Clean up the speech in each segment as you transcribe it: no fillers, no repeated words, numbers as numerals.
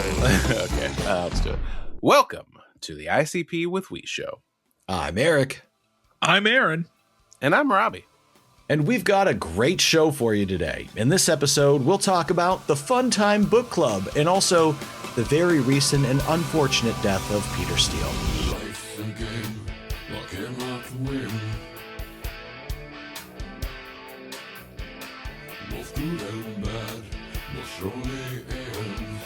Okay, let's do it. Welcome to the ICP with We show. I'm Eric. I'm Aaron. And I'm Robbie. And we've got a great show for you today. In this episode, we'll talk about the Fun Time Book Club and also the very recent and unfortunate death of Peter Steele. Life and game, I cannot win. Both good and bad will surely end.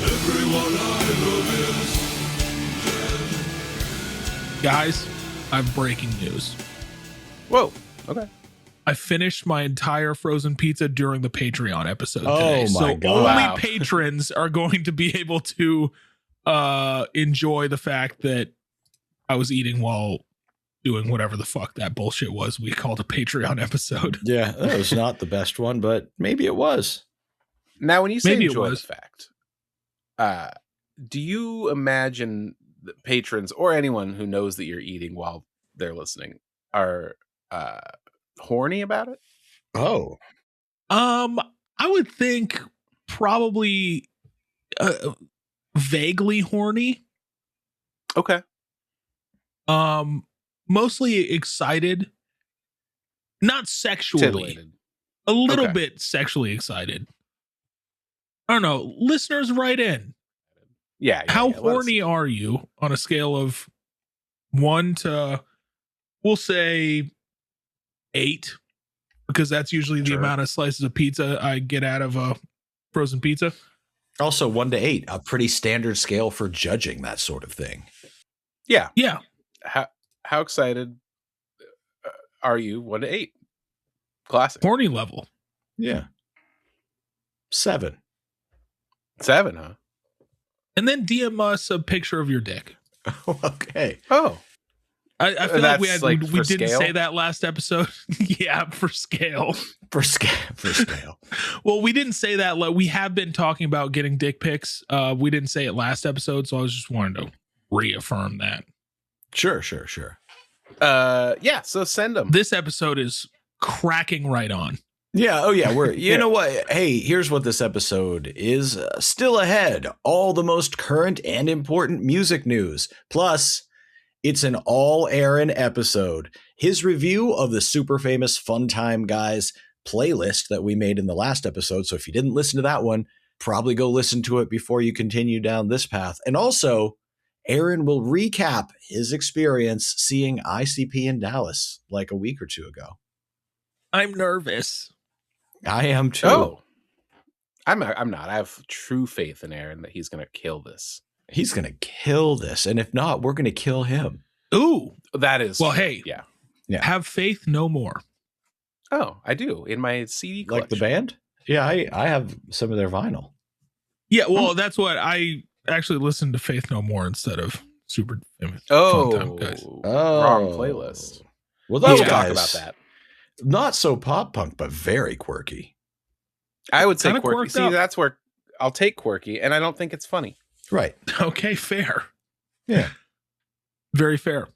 Everyone I love is dead. Guys, I have breaking news. Whoa. Okay. I finished my entire frozen pizza during the Patreon episode Oh today. my So God. only Wow. patrons are going to be able to enjoy the fact that I was eating while doing whatever the fuck that bullshit was we called a Patreon episode. Yeah, that was not the best one, but maybe it was. Now, when you say Maybe it enjoy the was. fact, do you imagine that patrons or anyone who knows that you're eating while they're listening are horny about it? Oh. I would think probably vaguely horny. Okay. Mostly excited. Not sexually. Titillated. A little Okay. bit sexually excited. I don't know. Listeners, write in. Yeah. How let us- horny are you on a scale of 1 to, we'll say 8, because that's usually the Sure. amount of slices of pizza I get out of a frozen pizza. Also 1 to 8, a pretty standard scale for judging that sort of thing. Yeah. Yeah. How excited are you? 1 to 8. Classic. Horny level. Yeah. 7. 7, huh? And then DM us a picture of your dick. Okay. Oh. I feel like we That's, had like, we for didn't scale? say that last episode. Yeah, for scale. For scale. Well, we didn't say that. We have been talking about getting dick pics. We didn't say it last episode, so I was just wanting to reaffirm that. Sure. Yeah, so send them. This episode is cracking right on. Yeah. Oh, yeah. We're, you Yeah. know what? Hey, here's what this episode is still ahead. All the most current and important music news. Plus, it's an all Aaron episode. His review of the super famous Fun Time Guys playlist that we made in the last episode. So if you didn't listen to that one, probably go listen to it before you continue down this path. And also, Aaron will recap his experience seeing ICP in Dallas like a week or two ago. I'm nervous. I am too. Oh. I'm not. I have true faith in Aaron that he's going to kill this. He's going to kill this. And if not, we're going to kill him. Ooh. That is Well, true. hey. Yeah. Have faith no more. Oh, I do. In my CD collection. Like the band? Yeah, I have some of their vinyl. Yeah, well, that's what I actually listened to Faith No More instead of Super Famous Oh, Fun Time Guys. wrong playlist. Well, We'll those talk guys, about that. not so pop punk, but very quirky. I would say Kinda quirky. quirked See, up. that's where I'll take quirky, and I don't think it's funny. Right. Okay, fair. Yeah. Very fair.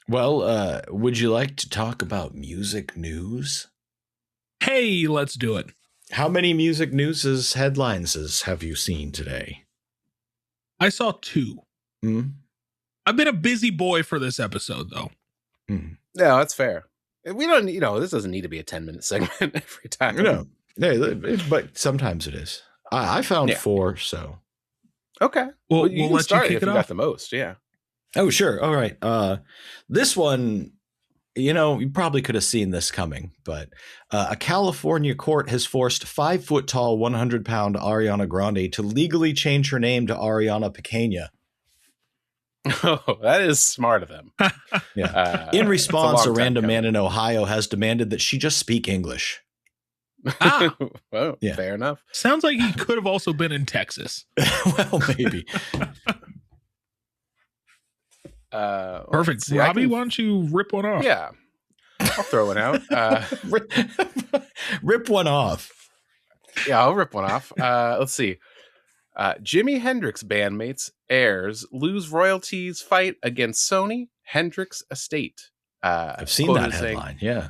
Well, would you like to talk about music news? Hey, let's do it. How many music news headlines have you seen today? I saw 2. Hmm? I've been a busy boy for this episode, though. Hmm. No, that's fair. We don't, this doesn't need to be a 10-minute segment every time. No. But sometimes it is. I found Yeah. 4, so. Okay. Well, you we'll can let you start kick if it you got off. the most. Yeah. Oh, sure. All right. This one, you probably could have seen this coming, but a California court has forced 5-foot-tall, 100-pound Ariana Grande to legally change her name to Ariana Pequeña. Oh, that is smart of them. Yeah. In response, it's a long time random man coming. in Ohio has demanded that she just speak English. Ah. Well, Yeah. fair enough. Sounds like he could have also been in Texas. Well, maybe. Perfect. see, I Robbie, can- why don't you rip one off? Yeah. I'll throw one out. Rip one off. Yeah, I'll rip one off. Let's see. Jimi Hendrix bandmates, heirs, lose royalties fight against Sony Hendrix estate. I've seen Quote that is saying, headline. Yeah.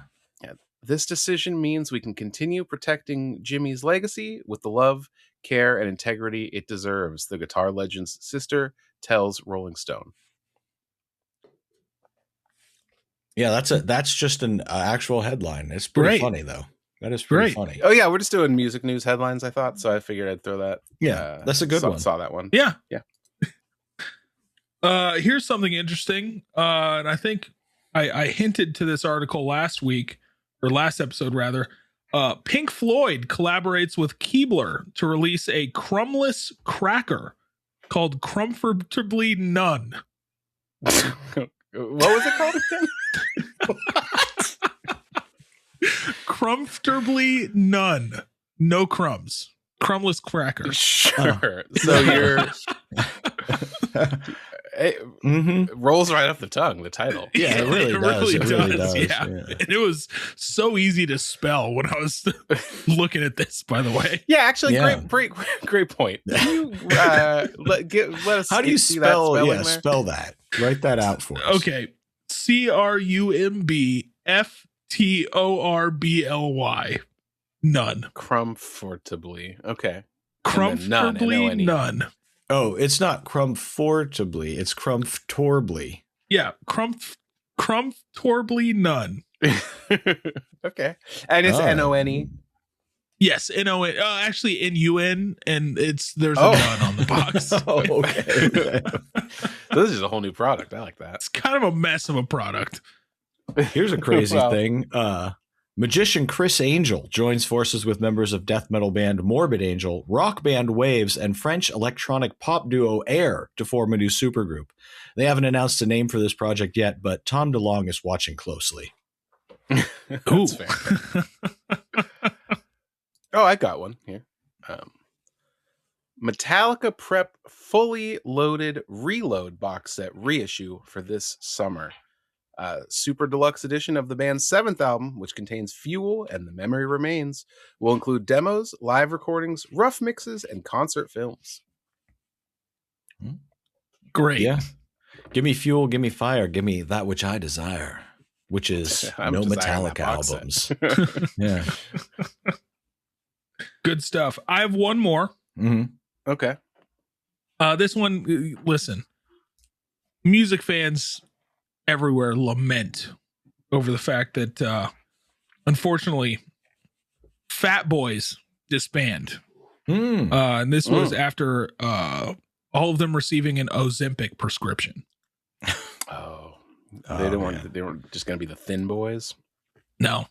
this decision means we can continue protecting Jimmy's legacy with the love, care, and integrity it deserves, the guitar legend's sister tells Rolling Stone. Yeah, that's just an actual headline. It's pretty Great. funny, though. That is pretty Great. funny. Oh, yeah, we're just doing music news headlines, I thought, so I figured I'd throw that. Yeah, that's a good one. Saw that one. Yeah. Yeah. Here's something interesting. And I think I hinted to this article last week, or last episode rather. Pink Floyd collaborates with Keebler to release a crumbless cracker called Comfortably None. What was it called again? Comfortably None. No crumbs. Crumbless cracker. Sure. So you're... It rolls right off the tongue, the title. Yeah, it really does. It really does. Yeah. And it was so easy to spell when I was looking at this, by the way. Yeah, actually, Yeah. great point. Can you let us How do you see spell? that Yeah, there? spell that. Write that out for us. Okay. CRUMBFTORBLY. None. Comfortably. Okay. Comfortably N-O-N-E. none. Oh, it's not comfortably. It's comfortably. Yeah. Comfortably none. Okay. And it's Oh. N-O-N-E. Yes. N-O-N. Actually, N-U-N. And there's a Oh. none on the box. Oh, okay. This is a whole new product. I like that. It's kind of a mess of a product. Here's a crazy Wow. thing. Magician Chris Angel joins forces with members of death metal band Morbid Angel, rock band Waves, and French electronic pop duo Air to form a new supergroup. They haven't announced a name for this project yet, but Tom DeLonge is watching closely. That's fair. Oh, I got one here. Metallica Prep fully loaded reload box set reissue for this summer. Super deluxe edition of the band's 7th album, which contains Fuel and The Memory Remains, will include demos, live recordings, rough mixes, and concert films. Great. Yeah. Give me fuel, give me fire, give me that which I desire, which is I'm no desiring that Metallica box albums. set. Yeah. Good stuff. I have one more. hmm Okay. This one, listen, music fans everywhere lament over the fact that, unfortunately, Fat Boys disband. And this was after all of them receiving an Ozempic prescription. Oh, Oh, they didn't man. want. They were just going to be the Thin Boys. No.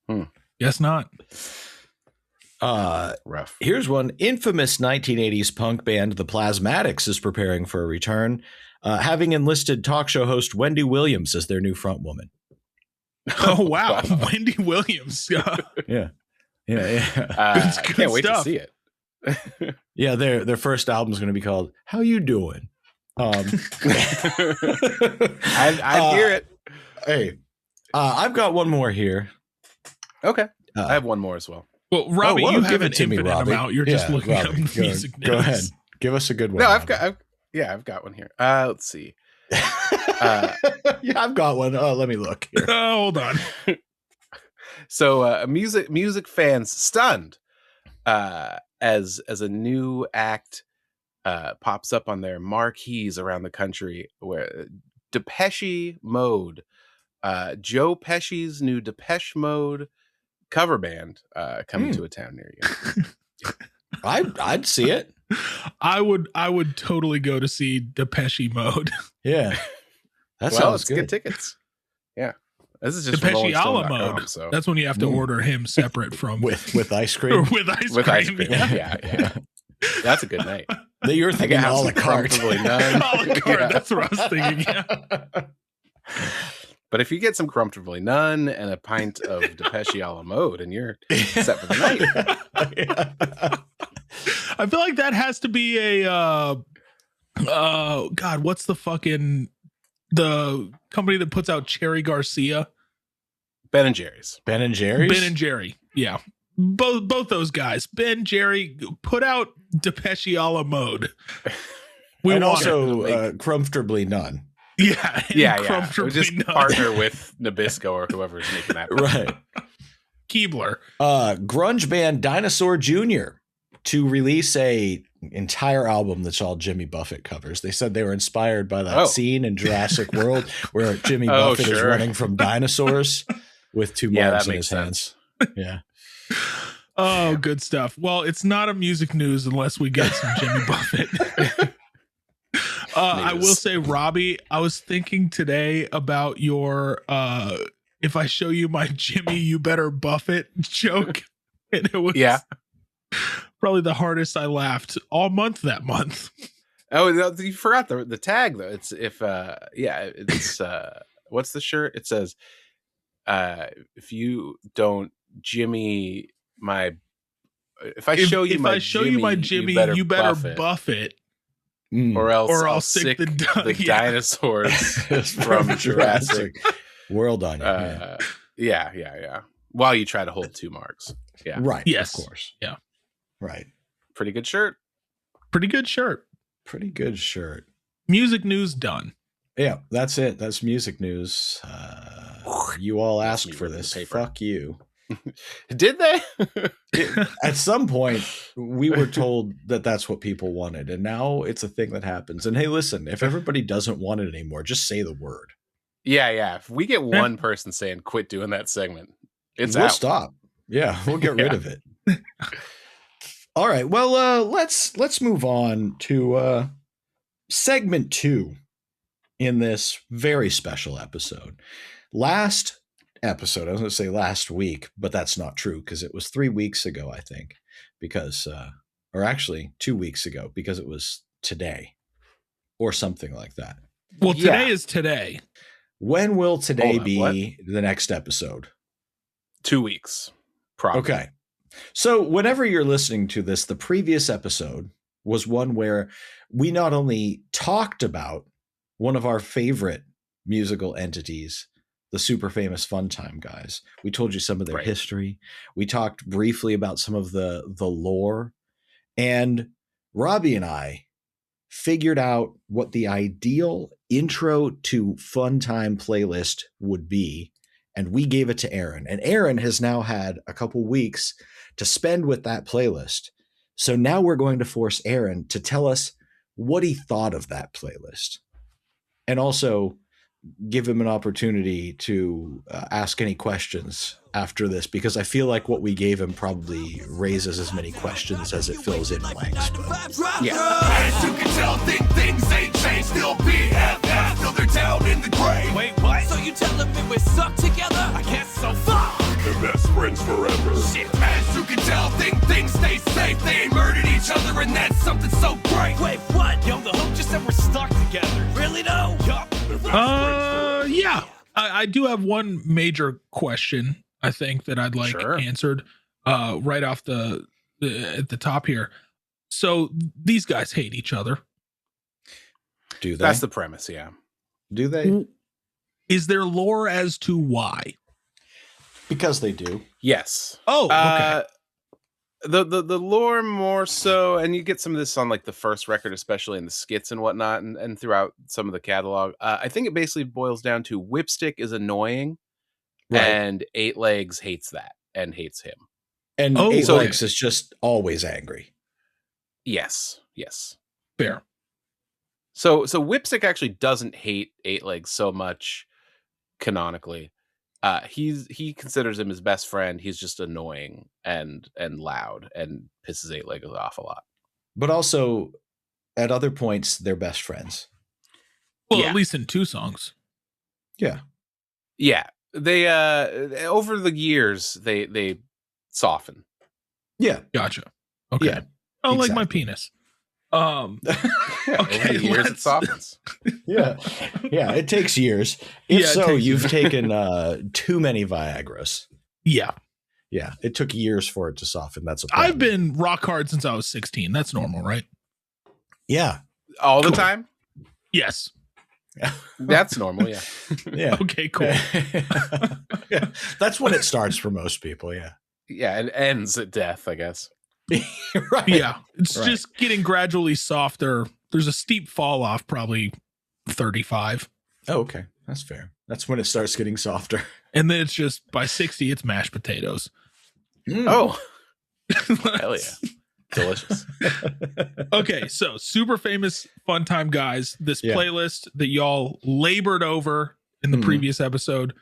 Hmm. Guess not. Rough. Here's one. Infamous 1980s punk band The Plasmatics is preparing for a return, having enlisted talk show host Wendy Williams as their new frontwoman. Oh, wow. Wendy Williams. Yeah. Yeah. I good can't wait stuff. to see it. Yeah, their first album is going to be called "How You Doing." I hear it. Hey, I've got one more here. Okay, I have one more as well. Well, Robbie, well, you give have it an to me, infinite Robbie. amount. You're just Yeah, looking Robbie, up music go news. ahead. Give us a good one. No, Robbie. I've got one here. Let's see. Yeah, I've got one. Let me look here. Hold on. So, music fans stunned as a new act pops up on their marquees around the country, where Depeche Mode, Joe Pesci's new Depeche Mode cover band coming to a town near you. I'd see it. I would totally go to see Depeche Mode. Yeah, that Well, sounds let's good. get tickets. Yeah, this is just Depeche a la rollingstone.com, mode. so That's when you have to order him separate from with ice or cream. with ice with cream. ice cream. Yeah. That's a good night. That you're I thinking can have a la some carte. comfortably none. A la carte, Yeah. that's what I was thinking. Yeah. But if you get some comfortably none and a pint of Depeche a la mode, and you're set for the night. I feel like that has to be a God, what's the company that puts out Cherry Garcia? Ben and Jerry's. Ben and Jerry's. Ben and Jerry. Yeah. both those guys, Ben, Jerry, put out Depeche a la mode. We and want also it. comfortably none. Yeah. We'll just partner with Nabisco or whoever's making that. Right. Keebler. Grunge band Dinosaur Jr. to release a entire album that's all Jimmy Buffett covers. They said they were inspired by that scene in Jurassic World where Jimmy Buffett is running from dinosaurs with two mugs in his hands. Yeah. Oh, good stuff. Well, it's not a music news unless we get some Jimmy Buffett. I will say, Robbie, I was thinking today about your if I show you my Jimmy, you better Buffett joke. And it was probably the hardest I laughed all month that month. Oh, you forgot the tag though. It's what's the shirt? It says if you don't Jimmy my if I show you my Jimmy, you better buff it. Or else I'll sick the dinosaurs from Jurassic World on you. Yeah. While you try to hold two marks. Yeah. Right. Yes. Of course. Yeah. Right. Pretty good shirt. Pretty good shirt. Music news done. Yeah, that's it. That's music news. You all asked for this. Fuck you. Did they? At some point, we were told that that's what people wanted, and now it's a thing that happens. And hey, listen, if everybody doesn't want it anymore, just say the word. Yeah. If we get one person saying quit doing that segment, we'll out. Stop. Yeah, we'll get rid of it. All right. Well, let's move on to segment 2 in this very special episode. Last episode, I was going to say last week, but that's not true because it was 3 weeks ago, I think, because or actually 2 weeks ago, because it was today or something like that. Well, today is today. When will today be the next episode? 2 weeks. Probably. Okay. So whenever you're listening to this, the previous episode was one where we not only talked about one of our favorite musical entities, the super famous Funtime guys. We told you some of their history. We talked briefly about some of the lore. And Robbie and I figured out what the ideal intro to Funtime playlist would be. And we gave it to Aaron. And Aaron has now had a couple weeks to spend with that playlist. So now we're going to force Aaron to tell us what he thought of that playlist. And also give him an opportunity to ask any questions after this, because I feel like what we gave him probably raises as many questions as it fills in blanks. But yeah. As you can tell, things ain't changed. Still BFF, still they're down in the grave. Wait, what? So you telling me we're stuck together? I guess so. Fuck! They're best friends forever. Shit. As you can tell, things stay safe. They ain't murdered each other, and that's something so great. Wait, what? Yo, the hook just said we're stuck together. Really though? Yup. Yeah. I do have one major question, I think, that I'd like answered right off at the top here. So these guys hate each other. Do they? That's the premise, yeah. Do they? Is there lore as to why? Because they do. Yes. Oh, okay. The lore more so, and you get some of this on like the first record, especially in the skits and whatnot, and throughout some of the catalog. I think it basically boils down to Whipstick is annoying, and Eight Legs hates that and hates him. And Eight Legs is just always angry. Yes. Fair. So Whipstick actually doesn't hate Eight Legs so much canonically. He considers him his best friend. He's just annoying and loud and pisses Eight Legs off a lot. But also, at other points, they're best friends. Well, at least in 2 songs. Yeah. They over the years they soften. Yeah. Gotcha. Okay. Yeah, like my penis. Okay. Over the years it softens. Yeah. It takes years. If so, you've taken too many Viagras. Yeah. It took years for it to soften. That's a problem. I've been rock hard since I was 16. That's normal, right? Yeah. All the time? Yes. That's normal, yeah. Okay, cool. Yeah. That's when it starts for most people, yeah. Yeah, it ends at death, I guess. Right. Yeah, it's Right. just getting gradually softer. There's a steep fall off, probably 35. Oh, okay. That's fair. That's when it starts getting softer. And then it's just by 60, it's mashed potatoes. Oh, hell yeah. Delicious. Okay, so super famous fun time guys. This Yeah. playlist that y'all labored over in the Mhm. previous episode.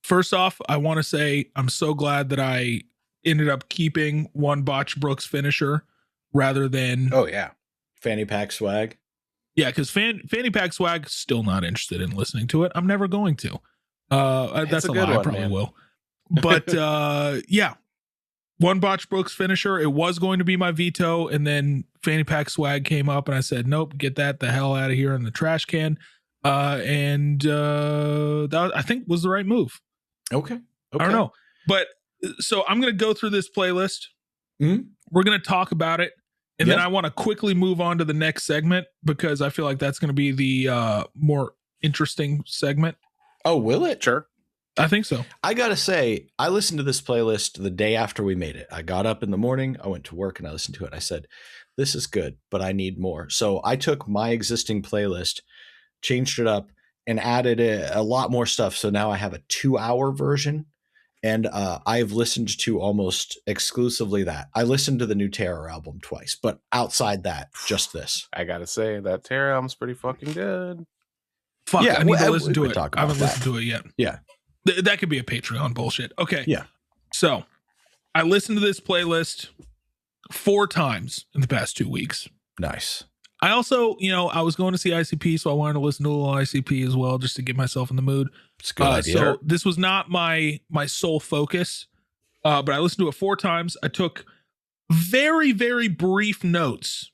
First off, I want to say I'm so glad that I ended up keeping One Botch Brooks Finisher rather than Oh, yeah. Fanny pack swag. yeah, because Fanny Pack Swag, still not interested in listening to it. I'm never going to. That's a a good lie. I one, probably man. will. But yeah, One Botch Brooks Finisher. It was going to be my veto, and then Fanny Pack Swag came up, and I said, nope, get that the hell out of here in the trash can. That I think was the right move. Okay. I don't know, but so I'm going to go through this playlist. Mhm. We're going to talk about it. And then Yeah. I want to quickly move on to the next segment because I feel like that's going to be the more interesting segment. Oh, will it? Sure. I think so. I gotta say, I listened to this playlist the day after we made it. I got up in the morning, I went to work, and I listened to it. I said, this is good, but I need more. So I took my existing playlist, changed it up, and added a lot more stuff. So now I have a 2-hour version, and I've listened to almost exclusively that. I listened to the new Terror album twice, but outside that, just this. I gotta say, that Terror album's pretty fucking good. Fuck, Yeah, I need to we listen to could it. talk I haven't about listened to it yet. Yeah. That could be a Patreon bullshit. Okay. Yeah. So I listened to this playlist 4 times in the past 2 weeks. Nice. I also, I was going to see ICP, so I wanted to listen to a little ICP as well, just to get myself in the mood. It's a good idea. So this was not my sole focus, but I listened to it 4 times. I took very, very brief notes.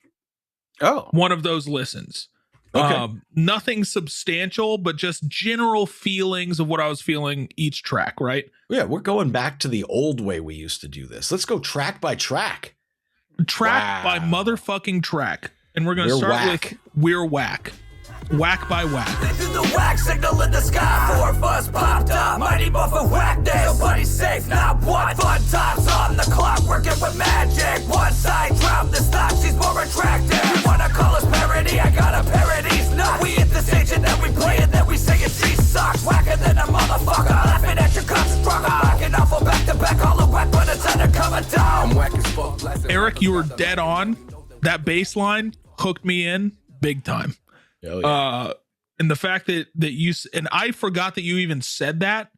Oh, One of those listens. Okay. Nothing substantial, but just general feelings of what I was feeling each track, right? Yeah, we're going back to the old way we used to do this. Let's go track by track. Track by Wow. motherfucking track. And we're going to We're start whack. with We're Whack. Whack by whack. This is the whack signal in the sky. 4 of us popped up. Mighty Buffer whack this. Nobody's safe, not one. Fun times on the clock, working with magic. One side drop the stock, she's more attractive. You wanna call us parody? I got a parody's not. We hit the stage and then we play and then we sing it. She sucks, whacker than a motherfucker. Laughing at your cock struggle. Backing off a back to back, hollow whack, but it's undercover down. I'm whack as fuck. Eric, you were dead on. That bass line hooked me in big time. Oh, yeah. And the fact that you and I forgot that you even said that,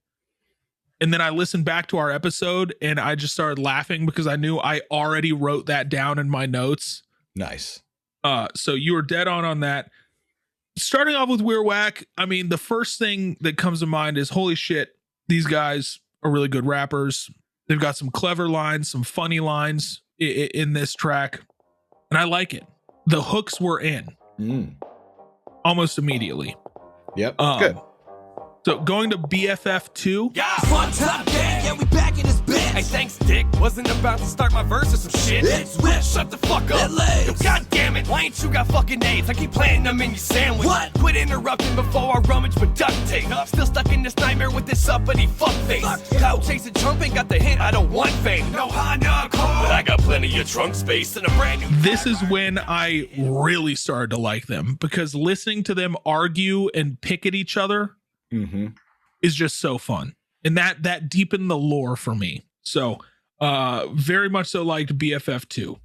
and then I listened back to our episode and I just started laughing because I knew I already wrote that down in my notes. Nice. So you were dead on that. Starting off with We're Whack, I mean, the first thing that comes to mind is holy shit, these guys are really good rappers. They've got some clever lines, some funny lines in this track, and I like it. The hooks were in almost immediately. Yep. good. So going to BFF 2. Yeah, one top gang, yeah, we back in this bitch. Hey, thanks, Dick. Wasn't about to start my verse or some shit. It's rich. Shut the fuck up. Yo, God damn it. Why ain't you got fucking AIDS? I keep playing them in your sandwich. What? Quit interrupting before I rummage with duct tape. Still stuck in this nightmare with this uppity fuckface. Cloud chasing Trump ain't got the hint. I don't want fame. No Honda Accord, but I got plenty of trunk space and a brand new. This is when I really started to like them because listening to them argue and pick at each other is just so fun. And that deepened the lore for me. So very much so liked BFF 2.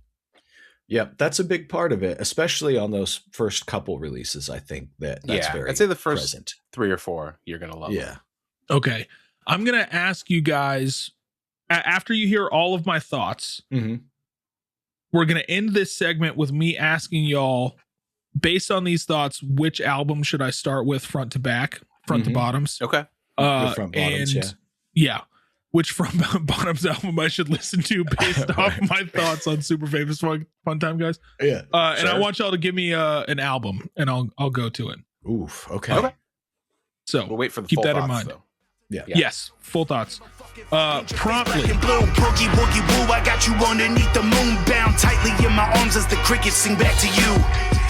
Yep, that's a big part of it, especially on those first couple releases. I think that's very I'd say the first present. 3 or 4 you're gonna love. Yeah. Okay. I'm going to ask you guys, after you hear all of my thoughts, we're going to end this segment with me asking y'all, based on these thoughts, which album should I start with front to back, front to bottoms? Okay. The front bottoms, and yeah, which front bottoms album I should listen to based off my thoughts on Super Famous Fun Time Guys. Yeah. And I want y'all to give me an album, and I'll go to it. Oof. Okay. Okay. So We'll wait for the keep full that in thoughts, mind. though. Yeah. Yes, full thoughts. Promptly. Blue, boogie, woogie, woo. I got you underneath the moon, bound tightly in my arms as the crickets sing back to you.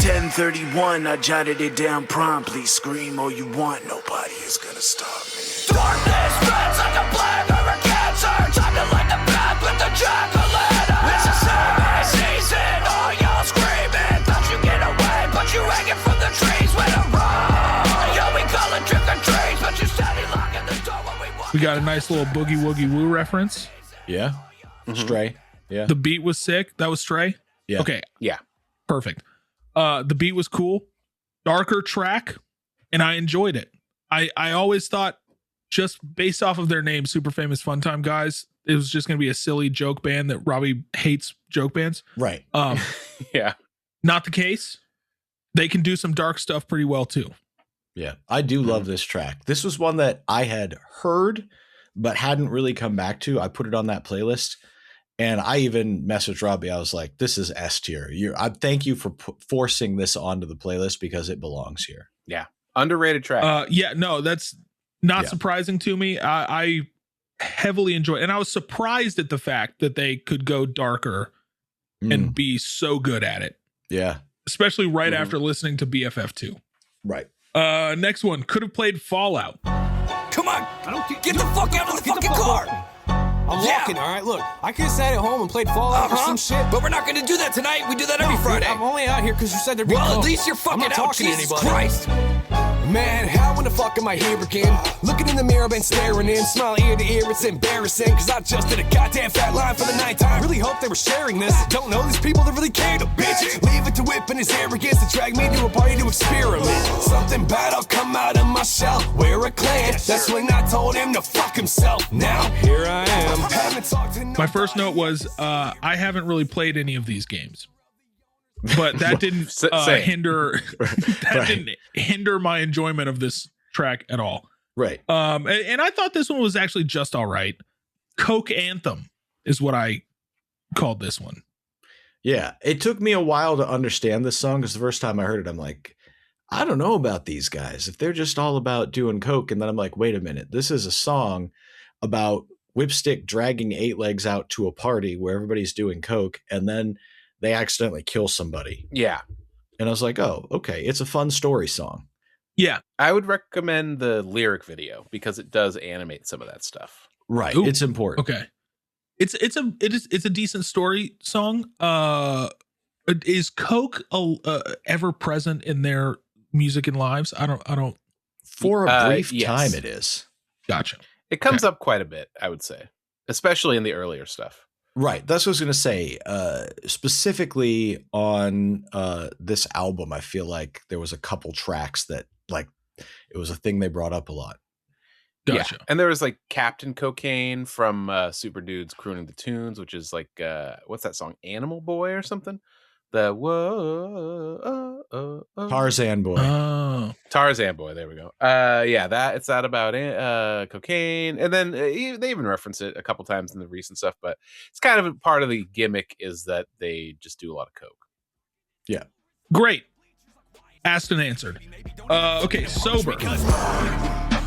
10:31, I jotted it down promptly. Scream all you want, nobody is gonna stop me. Darkness spreads like a plague or a cancer. Time to light the path with We got a nice little Boogie Woogie Woo reference. Yeah. Stray. Yeah. The beat was sick. That was Stray? Yeah. Okay. Yeah. Perfect. The beat was cool. Darker track, and I enjoyed it. I always thought, just based off of their name, Super Famous Fun Time Guys, it was just going to be a silly joke band that Robbie hates joke bands. Right. Yeah. Not the case. They can do some dark stuff pretty well too. Yeah. I do love this track. This was one that I had heard, but hadn't really come back to. I put it on that playlist. And I even messaged Robbie. I was like, "This is S tier. I thank you for forcing this onto the playlist because it belongs here." Yeah. Underrated track. Yeah, no, that's not surprising to me. I heavily enjoy it. And I was surprised at the fact that they could go darker and be so good at it. Yeah. Especially right after listening to BFF2. Right. Next one, could have played Fallout. Come on, get the fuck out of the fucking car. I'm walking, all right? Look, I could have sat at home and played Fallout or some shit. But we're not going to do that tonight. We do that every Friday. I'm only out here because you said there'd be Well, at least you're fucking out, talking to Jesus anybody. Christ. Man, how in the fuck am I here again? Looking in the mirror, been staring in, smiling ear to ear, it's embarrassing. Cause I just did a goddamn fat line for the ninth time. Really hope they were sharing this. Don't know these people that really cared a bitch. Leave it to Whip and his arrogance to drag me to a party to experiment. Something bad, I'll come out of my shell. We're a clan. That's when I told him to fuck himself. Now, here I am. Haven't talked to My first note was, I haven't really played any of these games. But that didn't didn't hinder my enjoyment of this track at all. Right. And I thought this one was actually just all right. Coke Anthem is what I called this one. Yeah. It took me a while to understand this song because the first time I heard it, I'm like, I don't know about these guys. If they're just all about doing coke, and then I'm like, wait a minute, this is a song about Whipstick dragging 8 legs out to a party where everybody's doing coke, and then they accidentally kill somebody. Yeah. And I was like, oh, okay. It's a fun story song. Yeah. I would recommend the lyric video because it does animate some of that stuff. Right. Ooh, it's important. Okay. It's a decent story song. Is coke ever present in their music and lives? I don't. For a brief yes. time, it is. Gotcha. It comes up quite a bit, I would say, especially in the earlier stuff. Right. That's what I was going to say. Specifically on this album, I feel like there was a couple tracks that it was a thing they brought up a lot. Gotcha. Yeah. And there was like Captain Cocaine from Super Dudes Crooning the Tunes, which is like, what's that song? Animal Boy or something? The Tarzan Boy. Oh. Tarzan Boy. There we go. Yeah, it's that about cocaine. And then they even reference it a couple times in the recent stuff, but it's kind of a part of the gimmick is that they just do a lot of coke. Yeah. Great. Asked and answered. Okay, Sober.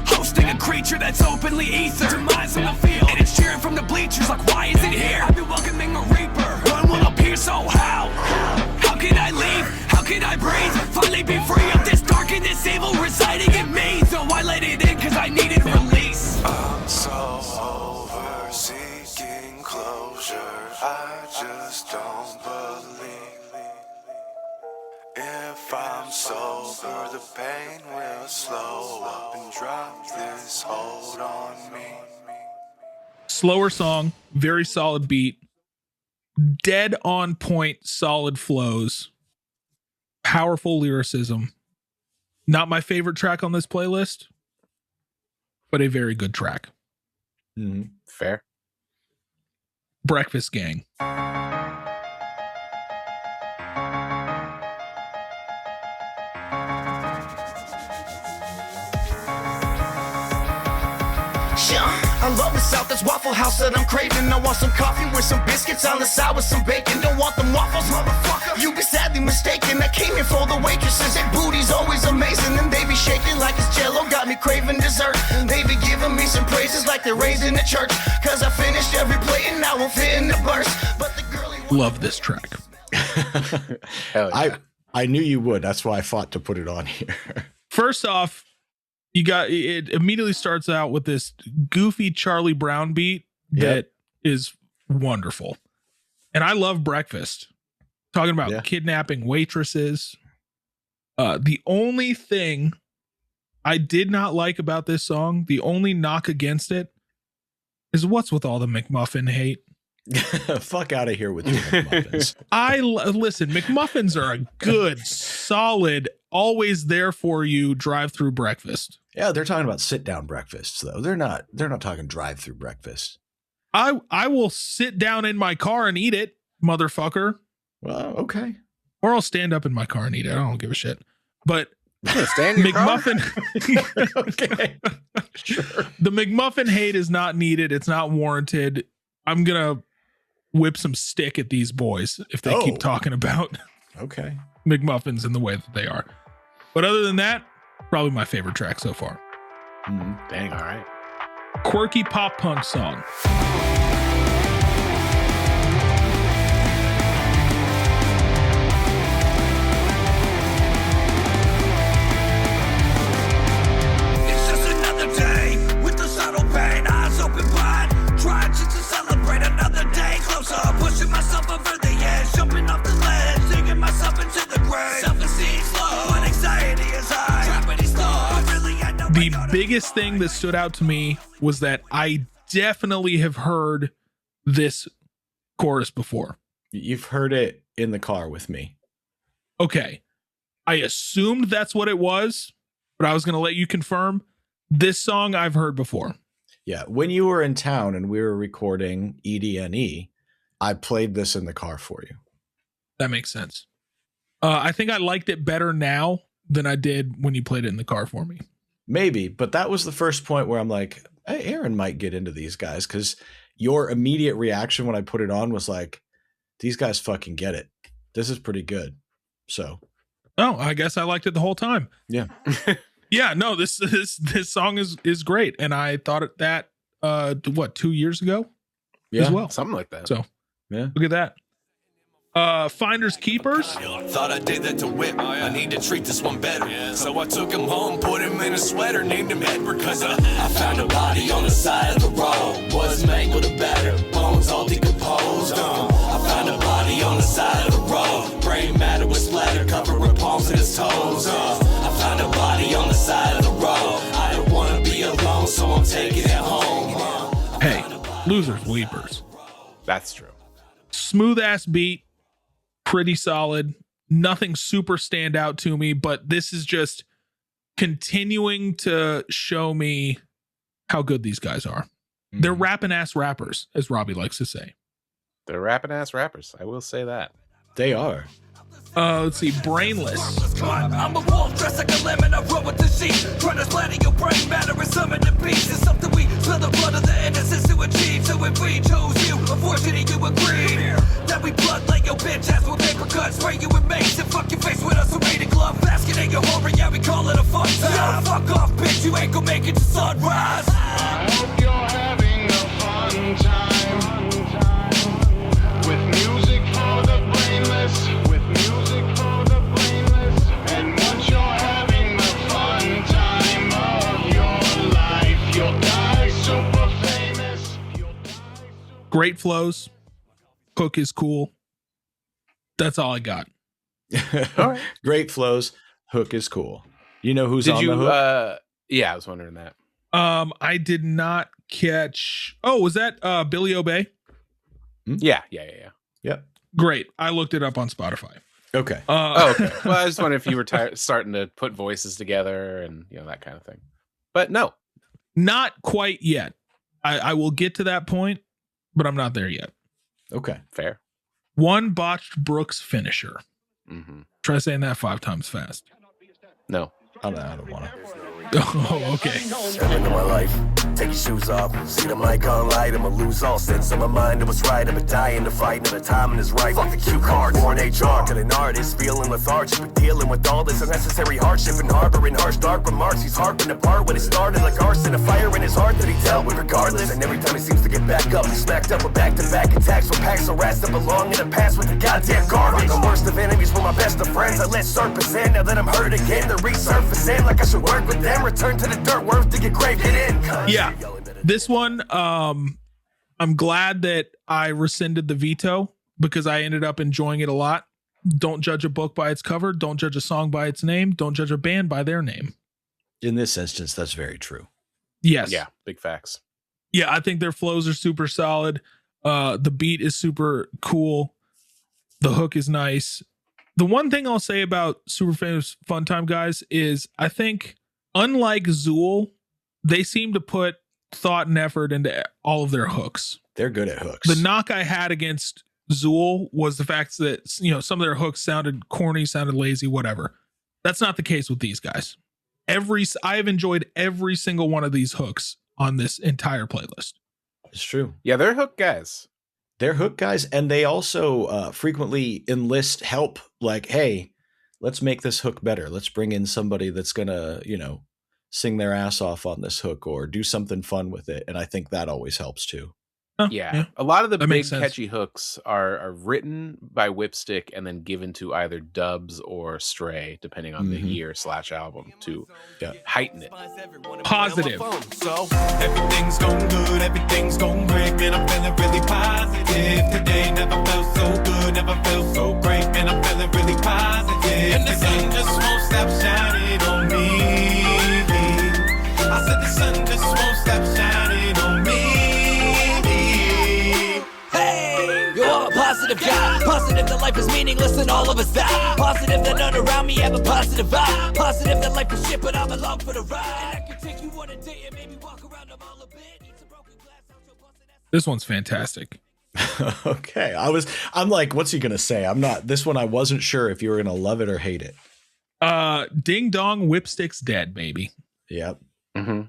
Hosting a creature that's openly ether. Demise on the field, and it's cheering from the bleachers like, why is it here? I've been welcoming a reaper. One will appear, so how? How can I leave? How can I breathe? Finally be free of this dark and this evil residing in me. So I let it in cause I needed release. I'm so over seeking closure. I just don't believe. If I'm sober, the pain will slow up and drop this hold on me. Slower song, very solid beat, dead on point, solid flows, powerful lyricism. Not my favorite track on this playlist, but a very good track. Mm-hmm. Fair. Breakfast Gang. I love the South, that's Waffle House that I'm craving. I want some coffee with some biscuits on the side with some bacon. Don't want them waffles, motherfucker. You be sadly mistaken. I came here for the waitresses. Their booty's always amazing, and they be shaking like it's Jello. Got me craving dessert. They be giving me some praises like they're raised in the church. Cause I finished every plate and now I'm fitting the burst. But the girlie Love this track. Hell yeah. I knew you would. That's why I fought to put it on here. First off, you got it immediately starts out with this goofy Charlie Brown beat that is wonderful. And I love Breakfast. Talking about kidnapping waitresses. The only thing I did not like about this song, the only knock against it, is what's with all the McMuffin hate. Fuck out of here with your McMuffins. Listen, McMuffins are a good, solid, always there for you drive-through breakfast. Yeah, they're talking about sit-down breakfasts, though. They're not talking drive-through breakfast. I will sit down in my car and eat it, motherfucker. Well, okay. Or I'll stand up in my car and eat it. I don't give a shit. But Stand in your McMuffin. Okay. Sure. The McMuffin hate is not needed. It's not warranted. I'm going to whip some stick at these boys if they keep talking about Okay. McMuffins in the way that they are. But other than that, probably my favorite track so far. Dang, all right. Quirky pop punk song. It's just another day with the subtle pain, eyes open wide, trying just to celebrate another day closer, pushing myself over the edge, jumping off the ledge, digging myself into the grave. Self-esteem's low, but anxiety is high. Trapping these thoughts, really I know The biggest thing that stood out to me was that I definitely have heard this chorus before. You've heard it in the car with me. Okay. I assumed that's what it was, but I was going to let you confirm. This song I've heard before. Yeah. When you were in town and we were recording EDNE, I played this in the car for you. That makes sense. I think I liked it better now than I did when you played it in the car for me. Maybe, but that was the first point where I'm like, hey, Aaron might get into these guys, because your immediate reaction when I put it on was like, these guys fucking get it. This is pretty good. So, oh, I guess I liked it the whole time. yeah. Yeah, no, this song is great, and I thought it that 2 years ago Yeah. as well. Something like that. So Yeah. look at that. Finders Keepers. Thought I did that to whip. I need to treat this one better. So I took him home, put him in a sweater, named him Edward, cause I found a body on the side of the road. Was mangled and battered, bones all decomposed. I found a body on the side of the road. Brain matter was splattered, covering palms and his toes. I found a body on the side of the road. I don't wanna be alone, so I'm taking it home. Hey, losers, weepers. That's true. Smooth ass beat, pretty solid. Nothing super stand out to me, but this is just continuing to show me how good these guys are. They're rapping ass rappers, as Robbie likes to say. They're rapping ass rappers. I will say that. They are. Let's see, Brainless. I'm a wolf dressed like a lemon, I roll with the sheep. Trying to splatter your brain matter and summon the beast. It's something we spill the blood of the innocents to achieve. So if we chose you, unfortunately you agreed that we blood like your bitch ass with paper cuts. Spray you with mace and fuck your face with us. A rated glove, basket in your horror, yeah we call it a fun time. Yeah, fuck off bitch, you ain't gonna make it to sunrise. I hope you're having a fun time with music for the brainless. With music for the brainless. And once you're having the fun time of your life, you'll die super famous. Great flows. Hook is cool. That's all I got. All right. Great flows. Hook is cool. You know who's Did on you? the hook? Yeah, I was wondering that. I did not catch. Oh, was that Billy Obey? Yeah. Yep. Great. I looked it up on Spotify. Okay. Oh, okay. Well, I just wondered if you were starting to put voices together and that kind of thing. But no, Not quite yet. I will get to that point, but I'm not there yet. Okay. fair. One botched Brooks finisher. Mm-hmm. Try saying that 5 times fast. No. I don't want to. Oh, okay. Step into my life, take your shoes off, see the mic on light, I'ma lose all sense of my mind, it was right, I'ma die in the fight, now the timing is right, fuck the cue card, born HR, got an artist, feeling lethargic, but dealing with all this unnecessary hardship and harboring harsh dark remarks, he's harping apart when it started like arson, a fire in his heart that he dealt with regardless, and every time he seems to get back up, he's smacked up with back-to-back attacks with packs of rats that belong in the past with the goddamn garbage, the worst of enemies were my best of friends, I let surface in, now that I'm hurt again, they're resurfacing like I should work with them, return to the dirt, worth to get graved in. Yeah. This one, I'm glad that I rescinded the veto because I ended up enjoying it a lot. Don't judge a book by its cover. Don't judge a song by its name. Don't judge a band by their name. In this instance, that's very true. Yes. Yeah. Big facts. Yeah, I think their flows are super solid. The beat is super cool. The hook is nice. The one thing I'll say about Super Famous Fun Time guys is I think, unlike Zool, they seem to put thought and effort into all of their hooks. They're good at hooks. The knock I had against Zool was the fact that, some of their hooks sounded corny, sounded lazy, whatever. That's not the case with these guys. I have enjoyed every single one of these hooks on this entire playlist. It's true. Yeah, they're hook guys. They're hook guys, and they also frequently enlist help. Like, hey, let's make this hook better. Let's bring in somebody that's gonna, sing their ass off on this hook or do something fun with it. And I think that always helps too. Yeah. A lot of the That big makes sense. catchy hooks are written by Whipstick and then given to either Dubs or Stray, depending on the year/album, to heighten it. Positive. So everything's going good, everything's going great, man. I'm feeling really positive today. Never felt so good, never felt so great, man. I'm feeling really positive. And the sun just won't stop shining on me. I said the sun just won't stop shining on me. Hey, Yo, I'm a positive guy. Positive that life is meaningless and all of us die. Positive that none around me have a positive vibe. Positive that life is shit, but I'm along for the ride. And I can take you on a day and maybe walk around the mall a bit. Eat some broken glass out your busted ass. This one's fantastic. Okay. I'm like, what's he going to say? This one, I wasn't sure if you were going to love it or hate it. Ding Dong Whipstick's dead, baby. Yep. Mm-hmm.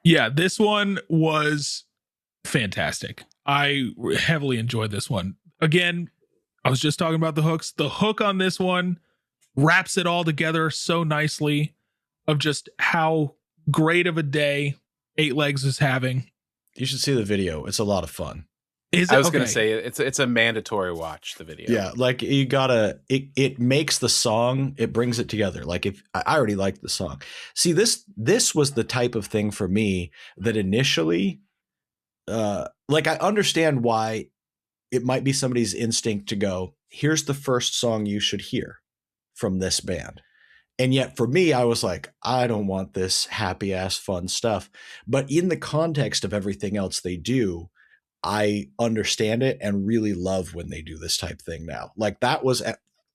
Yeah, this one was fantastic. I heavily enjoyed this one. Again, I was just talking about the hooks. The hook on this one wraps it all together so nicely of just how great of a day 8 Legs is having. You should see the video. It's a lot of fun. I was going to say it's a mandatory watch, the video. Yeah, like you gotta, it makes the song, it brings it together. Like if I already liked the song. See, this was the type of thing for me that initially, like I understand why it might be somebody's instinct to go, here's the first song you should hear from this band. And yet for me, I was like, I don't want this happy ass fun stuff. But in the context of everything else they do, I understand it and really love when they do this type thing now. Like that was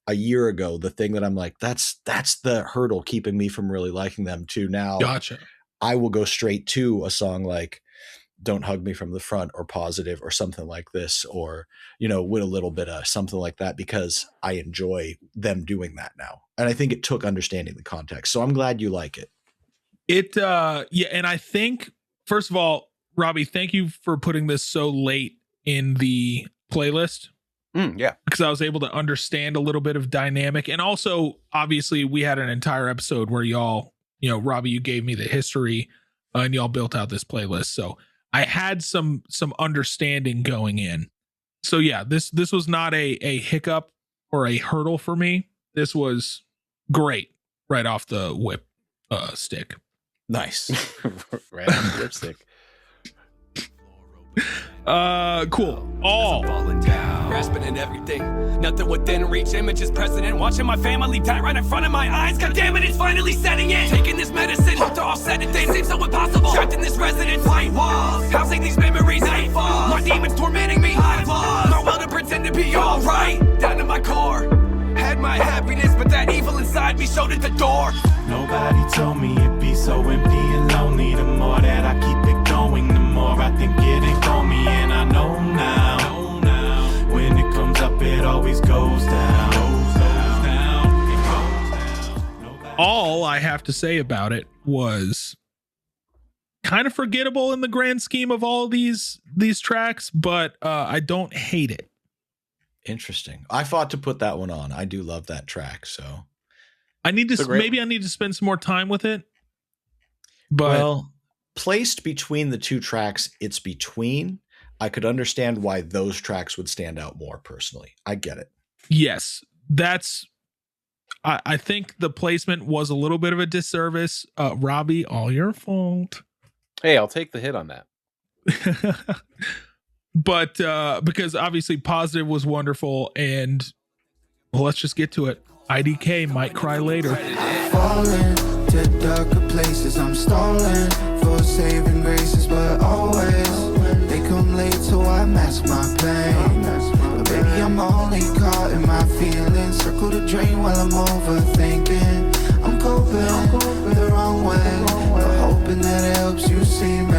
a year ago, the thing that I'm like, that's the hurdle keeping me from really liking them to now. Gotcha. I will go straight to a song like Don't Hug Me From the Front or Positive or something like this, or, with a little bit of something like that, because I enjoy them doing that now. And I think it took understanding the context. So I'm glad you like it. And I think, first of all, Robbie, thank you for putting this so late in the playlist. Yeah. Because I was able to understand a little bit of dynamic. And also, obviously, we had an entire episode where y'all, Robbie, you gave me the history and y'all built out this playlist. So I had some understanding going in. So yeah, this was not a hiccup or a hurdle for me. This was great right off the whip stick. Nice. Right on the lipstick. Cool. All falling down, grasping in everything, nothing within reach. Images present and watching my family die right in front of my eyes. God damn it, it's finally setting in. Taking this medicine, hope to offset it. Things seem so impossible. Trapped in this residence, white walls, housing these memories. Nightfall, my demons tormenting me. I've lost my will to pretend to be alright. Down to my core, had my happiness, but that evil inside me showed at the door. Nobody told me it'd be so empty and lonely. The more that I keep it going, the more I think it ain't for me. And I know now, when it comes up, it always goes down. All I have to say about it was kind of forgettable in the grand scheme of all these tracks, but I don't hate it. Interesting. I fought to put that one on. I do love that track. So I need to maybe I need to spend some more time with it. But placed between the two tracks, it's between. I could understand why those tracks would stand out more personally. I get it. Yes, I think the placement was a little bit of a disservice. Robbie, all your fault. Hey, I'll take the hit on that. But because obviously Positive was wonderful, and let's just get to it. IDK Might Cry Later. Falling to darker places, I'm stalling for saving graces, but always they come late, so I mask my pain. But baby, I'm only caught in my feelings. Circle the drain while I'm overthinking. I'm coping the wrong way, but hoping that it helps you see me.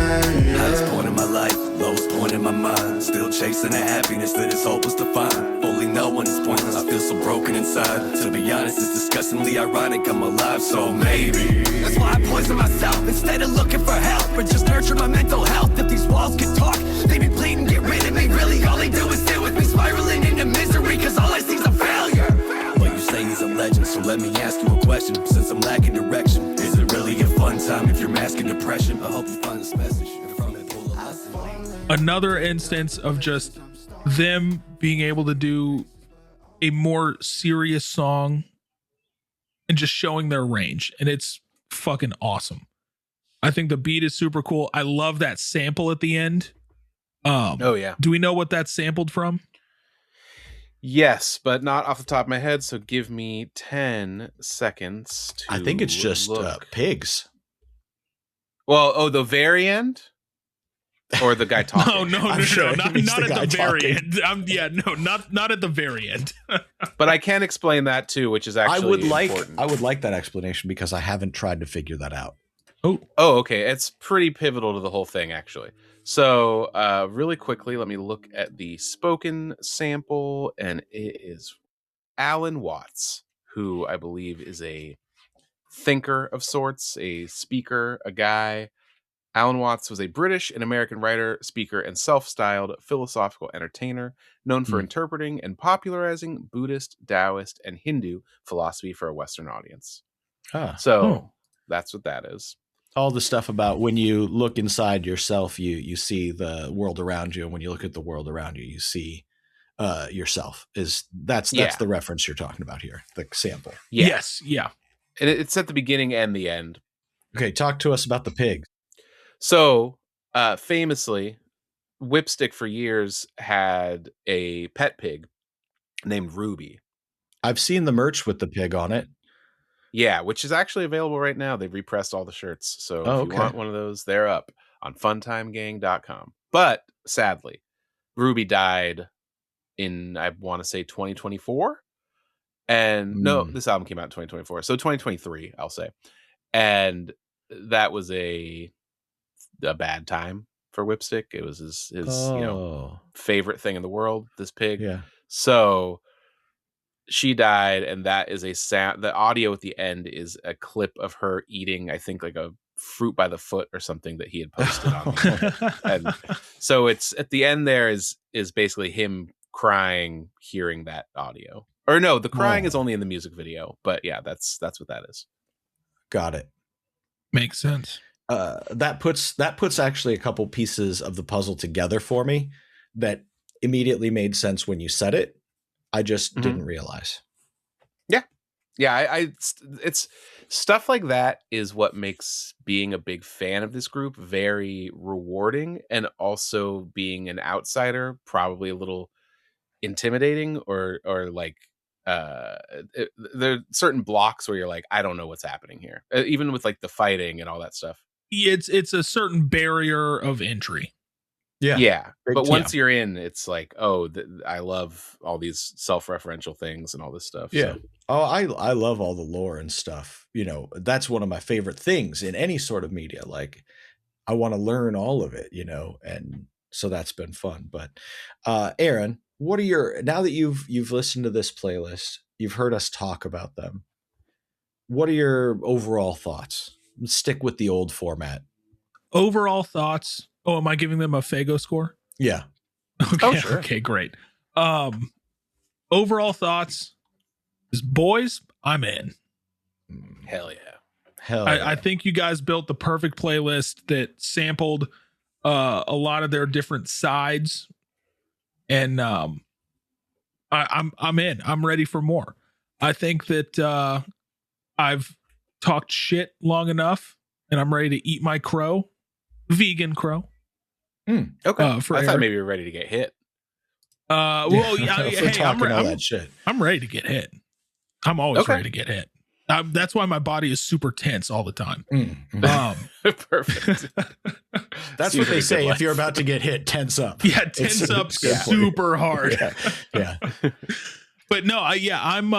Highest point in my life, lowest point in my mind. Still chasing a happiness that is hopeless to find. Fully knowing it's pointless, I feel so broken inside. To be honest, it's disgustingly ironic I'm alive, so maybe That's why I poison myself instead of looking for help, or just nurture my mental health. If these walls could talk, they be bleeding, get rid of me. Really, all they do is sit with me, spiraling into misery, cause all I see is a failure. Well, you say he's a legend, so let me ask you a question. Since I'm lacking direction, is it really a fun time if you're masking depression? I hope you find this message, and from it pull a lesson. Another instance of just them being able to do a more serious song and just showing their range, and it's fucking awesome. I think the beat is super cool. I love that sample at the end. Oh yeah. Do we know what that's sampled from? Yes, but not off the top of my head, so give me 10 seconds to I think it's just pigs. Well, the very end? Or the guy talking? No, not at the very end. Not at the very end. But I can explain that too, which is actually important. I would like that explanation because I haven't tried to figure that out. Oh, okay. It's pretty pivotal to the whole thing, actually. So, really quickly, let me look at the spoken sample, and it is Alan Watts, who I believe is a thinker of sorts, a speaker, a guy. Alan Watts was a British and American writer, speaker, and self-styled philosophical entertainer known for interpreting and popularizing Buddhist, Taoist, and Hindu philosophy for a Western audience. That's what that is. All the stuff about when you look inside yourself, you see the world around you, and when you look at the world around you, you see yourself. That's the reference you're talking about here, the sample. Yeah. Yes, yeah. And it's at the beginning and the end. Okay, talk to us about the pigs. So, famously, Whipstick for years had a pet pig named Ruby. I've seen the merch with the pig on it. Yeah, which is actually available right now. They've repressed all the shirts. So if you want one of those, they're up on funtimegang.com. But sadly, Ruby died in, I want to say 2024. And no, this album came out in 2024. So 2023, I'll say. And that was a bad time for Whipstick. It was his favorite thing in the world, this pig. Yeah. So she died, and that is a sound. The audio at the end is a clip of her eating, I think, like a fruit by the foot or something that he had posted on. And so it's at the end there is basically him crying, hearing that audio. Or no, the crying is only in the music video. But yeah, that's what that is. Got it. Makes sense. That puts actually a couple pieces of the puzzle together for me that immediately made sense when you said it. I just didn't realize. Yeah. It's stuff like that is what makes being a big fan of this group very rewarding, and also being an outsider probably a little intimidating, or like there are certain blocks where you're like, I don't know what's happening here, even with like the fighting and all that stuff. It's a certain barrier of entry. Yeah. But once you're in, it's like, I love all these self-referential things and all this stuff. Yeah. So. Oh, I love all the lore and stuff. You know, that's one of my favorite things in any sort of media. Like, I want to learn all of it, and so that's been fun. But Aaron, what are now that you've listened to this playlist, you've heard us talk about them, what are your overall thoughts? Let's stick with the old format. Overall thoughts. Oh, am I giving them a Fago score? Yeah. Okay. Oh, sure. Okay, great. Overall thoughts is, boys, I'm in. Hell yeah. I think you guys built the perfect playlist that sampled a lot of their different sides, and I'm in. I'm ready for more. I think that I've talked shit long enough, and I'm ready to eat my crow, vegan crow. Okay. I thought maybe you were ready to get hit. Well, yeah, hey, all that shit. I'm ready to get hit. I'm always ready to get hit. That's why my body is super tense all the time. Perfect. That's what they say. If you're about to get hit, tense up. Yeah, tense up super hard. Yeah. But no, I'm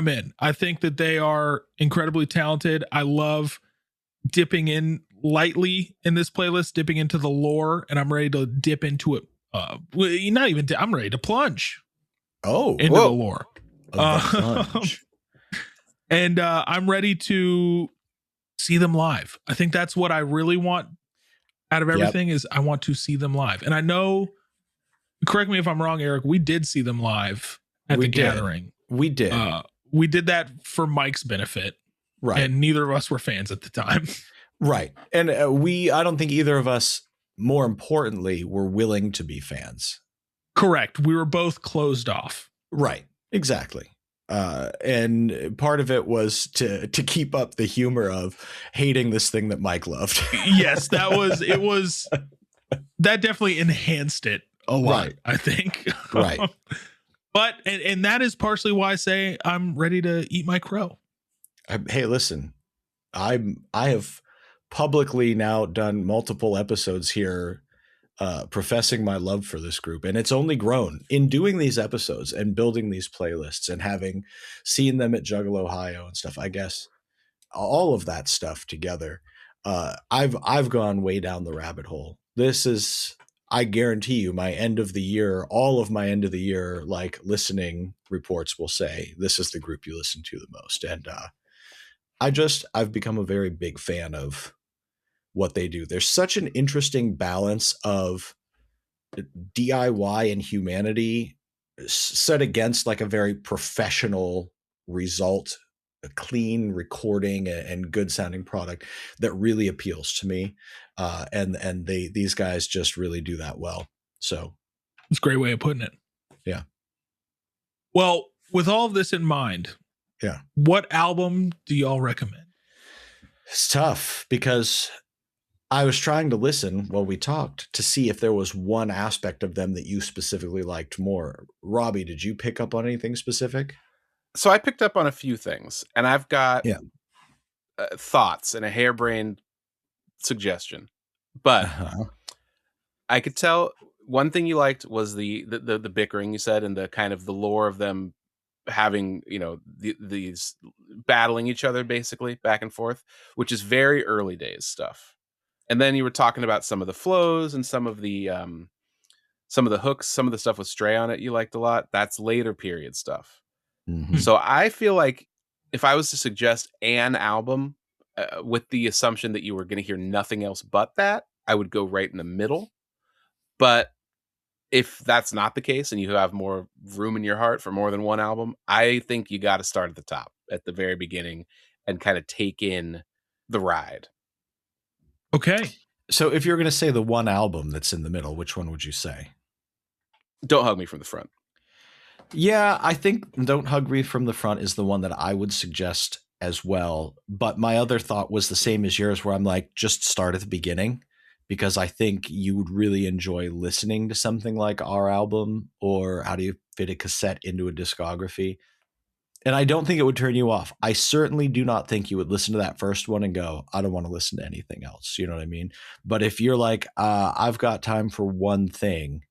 in. I think that they are incredibly talented. I love dipping in lightly in this playlist, dipping into the lore, and I'm ready to dip into it. I'm ready to plunge. Into the lore. And I'm ready to see them live. I think that's what I really want out of everything is I want to see them live. And I know, correct me if I'm wrong, Eric, we did see them live at the gathering. We did. We did that for Mike's benefit. Right. And neither of us were fans at the time. Right. And I don't think either of us, more importantly, were willing to be fans. Correct. We were both closed off. Right. Exactly. And part of it was to keep up the humor of hating this thing that Mike loved. Yes, that definitely enhanced it a lot, right. I think. Right. But, and that is partially why I say I'm ready to eat my crow. Hey, listen, I have publicly now done multiple episodes here professing my love for this group, and it's only grown in doing these episodes and building these playlists and having seen them at Juggle Ohio and stuff. I guess all of that stuff together, I've gone way down the rabbit hole. This is, I guarantee you, my end of the year, all of my end of the year, like listening reports will say this is the group you listen to the most, and I've become a very big fan of what they do. There's such an interesting balance of DIY and humanity set against like a very professional result, a clean recording and good sounding product that really appeals to me. And these guys just really do that well. So it's a great way of putting it. Yeah. Well, with all of this in mind, what album do y'all recommend? It's tough because I was trying to listen while we talked to see if there was one aspect of them that you specifically liked more. Robbie, did you pick up on anything specific? So I picked up on a few things, and I've got thoughts and a harebrained suggestion. But I could tell one thing you liked was the bickering you said, and the kind of the lore of them having, these battling each other basically back and forth, which is very early days stuff. And then you were talking about some of the flows and some of the hooks, some of the stuff with Stray on it you liked a lot. That's later period stuff. Mm-hmm. So I feel like if I was to suggest an album with the assumption that you were going to hear nothing else but that, I would go right in the middle. But if that's not the case and you have more room in your heart for more than one album, I think you got to start at the top, at the very beginning, and kind of take in the ride. Okay. So if you're going to say the one album that's in the middle, which one would you say? Don't Hug Me From the Front. Yeah, I think Don't Hug Me From the Front is the one that I would suggest as well. But my other thought was the same as yours, where I'm like, just start at the beginning, because I think you would really enjoy listening to something like our album, or How Do You Fit a Cassette into a Discography. And I don't think it would turn you off. I certainly do not think you would listen to that first one and go, I don't want to listen to anything else. You know what I mean? But if you're like, I've got time for one thing,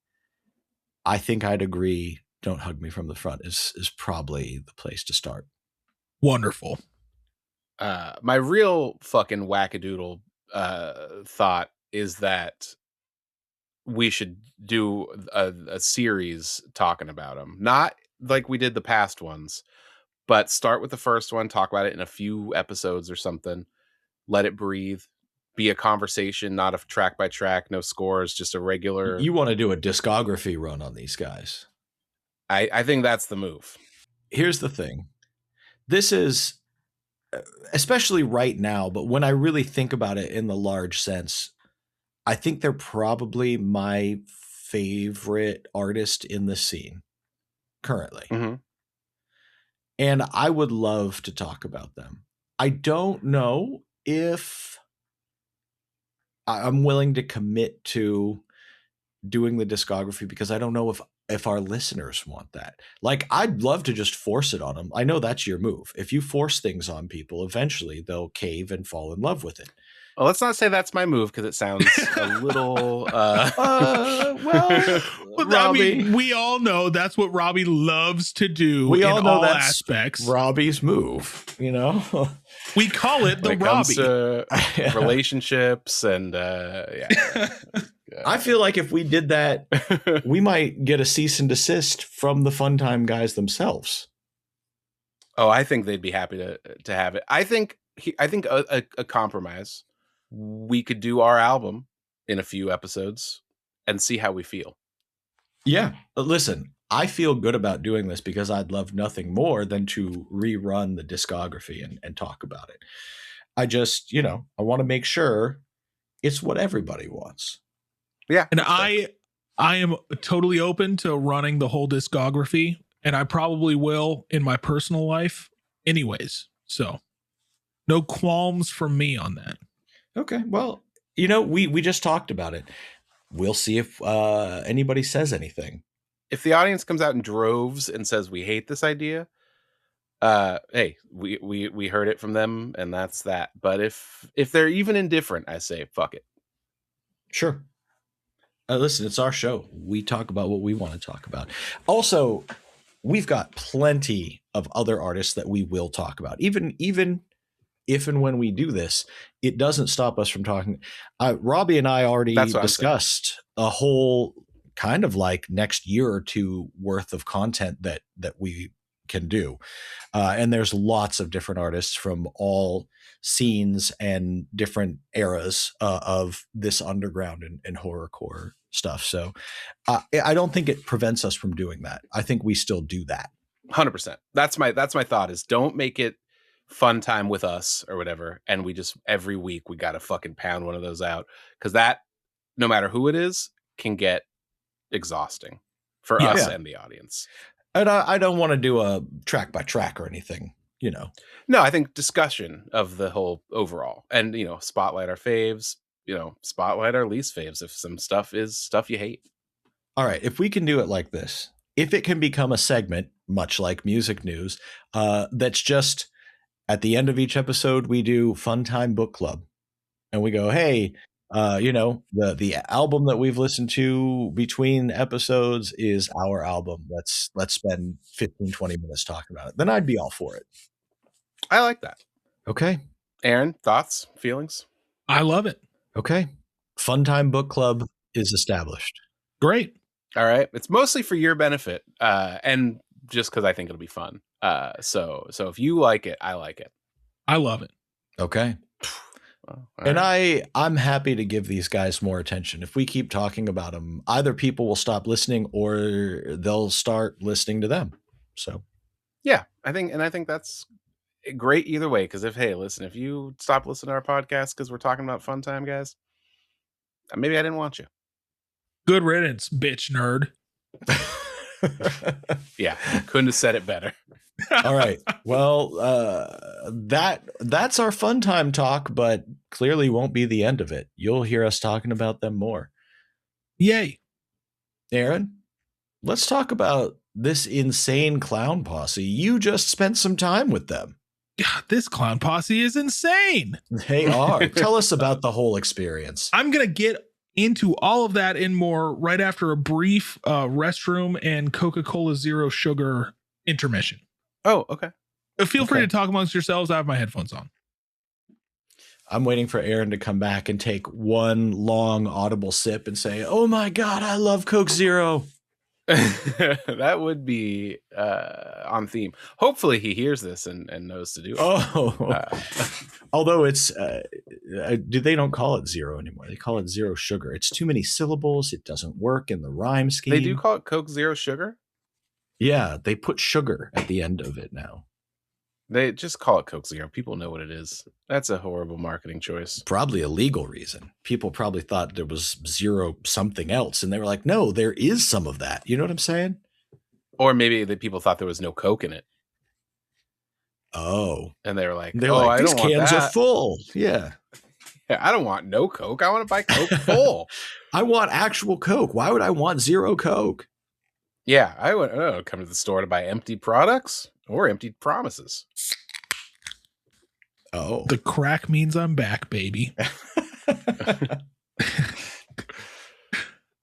I think I'd agree. Don't Hug Me From the Front is probably the place to start. Wonderful. My real fucking wackadoodle thought is that we should do a series talking about them. Not like we did the past ones, but start with the first one, talk about it in a few episodes or something, let it breathe, be a conversation, not a track by track, no scores, just a regular. You want to do a discography run on these guys. I think that's the move. Here's the thing. This is, especially right now, but when I really think about it in the large sense, I think they're probably my favorite artist in the scene currently. Mm-hmm. And I would love to talk about them. I don't know if I'm willing to commit to doing the discography, because I don't know if if our listeners want that. Like, I'd love to just force it on them. I know that's your move. If you force things on people, eventually they'll cave and fall in love with it. Well, let's not say that's my move because it sounds a little. Well, I mean, we all know that's what Robbie loves to do. We all know all that's aspects. Robbie's move. You know, we call it the when it Robbie. comes to relationships and I feel like if we did that, we might get a cease and desist from the Fun Time guys themselves. Oh, I think they'd be happy to have it. I think a compromise. We could do our album in a few episodes and see how we feel. Yeah. Listen, I feel good about doing this because I'd love nothing more than to rerun the discography and talk about it. I just, I want to make sure it's what everybody wants. Yeah. And I am totally open to running the whole discography, and I probably will in my personal life anyways. So no qualms from me on that. Okay. Well, we just talked about it. We'll see if anybody says anything. If the audience comes out in droves and says we hate this idea, hey, we heard it from them and that's that. But if they're even indifferent, I say fuck it. Sure. Listen, it's our show. We talk about what we want to talk about. Also, we've got plenty of other artists that we will talk about. Even if and when we do this, it doesn't stop us from talking. Robbie and I already discussed a whole kind of like next year or two worth of content that we can do. And there's lots of different artists from all scenes and different eras of this underground and horrorcore stuff. So I don't think it prevents us from doing that. I think we still do that. 100%. That's my thought is don't make it Fun Time with us or whatever. And we just every week we got to fucking pound one of those out because that, no matter who it is, can get exhausting for us and the audience. And I don't want to do a track by track or anything, No, I think discussion of the whole overall and, spotlight our faves, spotlight our least faves if some stuff is stuff you hate. All right. If we can do it like this, if it can become a segment, much like music news, that's just at the end of each episode, we do Fun Time Book Club and we go, hey, the album that we've listened to between episodes is our album. Let's spend 15, 20 minutes talking about it. Then I'd be all for it. I like that. Okay. Aaron, thoughts, feelings? I love it. Okay. Fun Time Book Club is established. Great. All right. It's mostly for your benefit. And just because I think it'll be fun. So if you like it, I like it. I love it. Okay. Well, and I'm happy to give these guys more attention. If we keep talking about them, either people will stop listening or they'll start listening to them. So, yeah, I think that's great either way. Because if you stop listening to our podcast because we're talking about Fun Time, guys, maybe I didn't want you. Good riddance, bitch nerd. Yeah, couldn't have said it better. All right. Well, that's our Fun Time talk, but clearly won't be the end of it. You'll hear us talking about them more. Yay. Aaron, let's talk about this insane clown posse. You just spent some time with them. God, this clown posse is insane. They are. Tell us about the whole experience. I'm going to get into all of that and more right after a brief restroom and Coca-Cola Zero Sugar intermission. Oh, okay. Feel free to talk amongst yourselves. I have my headphones on. I'm waiting for Aaron to come back and take one long audible sip and say, oh my God, I love Coke Zero. That would be on theme. Hopefully he hears this and knows to do it. Although it's, they don't call it zero anymore. They call it Zero Sugar. It's too many syllables. It doesn't work in the rhyme scheme. They do call it Coke Zero Sugar? Yeah, they put sugar at the end of it now. They just call it Coke Zero. People know what it is. That's a horrible marketing choice. Probably a legal reason. People probably thought there was zero something else. And they were like, no, there is some of that. You know what I'm saying? Or maybe the people thought there was no Coke in it. Oh. And they were like, I don't cans want that. are full. Yeah. Yeah, I don't want no Coke. I want to buy Coke full. I want actual Coke. Why would I want zero Coke? Yeah, I would come to the store to buy empty products or empty promises. Oh. The crack means I'm back, baby.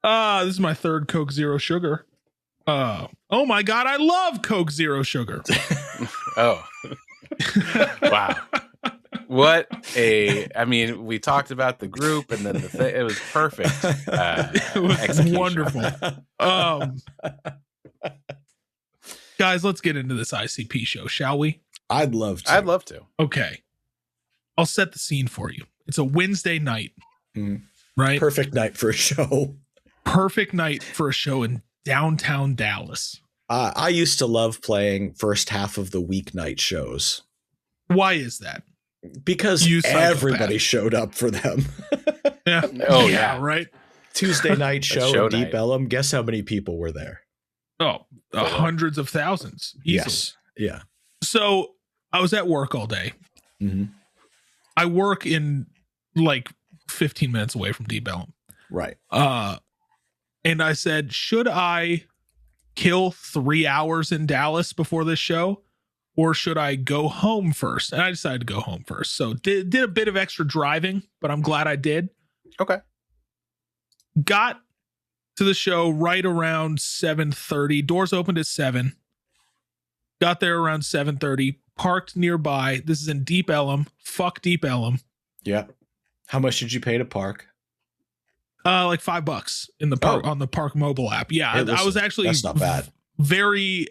This is my third Coke Zero Sugar. Oh my God, I love Coke Zero Sugar. Oh. Wow. I mean, we talked about the group and then the thing. It was perfect. It was wonderful. Guys, let's get into this ICP show, shall we? I'd love to. I'd love to. Okay. I'll set the scene for you. It's a Wednesday night, right? Perfect night for a show. Perfect night for a show in downtown Dallas. I used to love playing first half of the weeknight shows. Why is that? Because everybody showed up for them. Yeah. Oh, yeah. Right. Tuesday night show in Deep night. Ellum. Guess how many people were there? Oh, hundreds of thousands. Easily. Yes. Yeah. So I was at work all day. Mm-hmm. I work in like 15 minutes away from Deep Ellum. Right. And I said, should I kill 3 hours in Dallas before this show? Or should I go home first? And I decided to go home first. So did a bit of extra driving, but I'm glad I did. Okay. Got to the show right around 7:30. Doors opened at 7. Got there around 7:30. Parked nearby. This is in Deep Ellum. Fuck Deep Ellum. Yeah. How much did you pay to park? Like $5 in the park on the Park mobile app. Yeah, Hey, listen, I was actually that's not bad. Very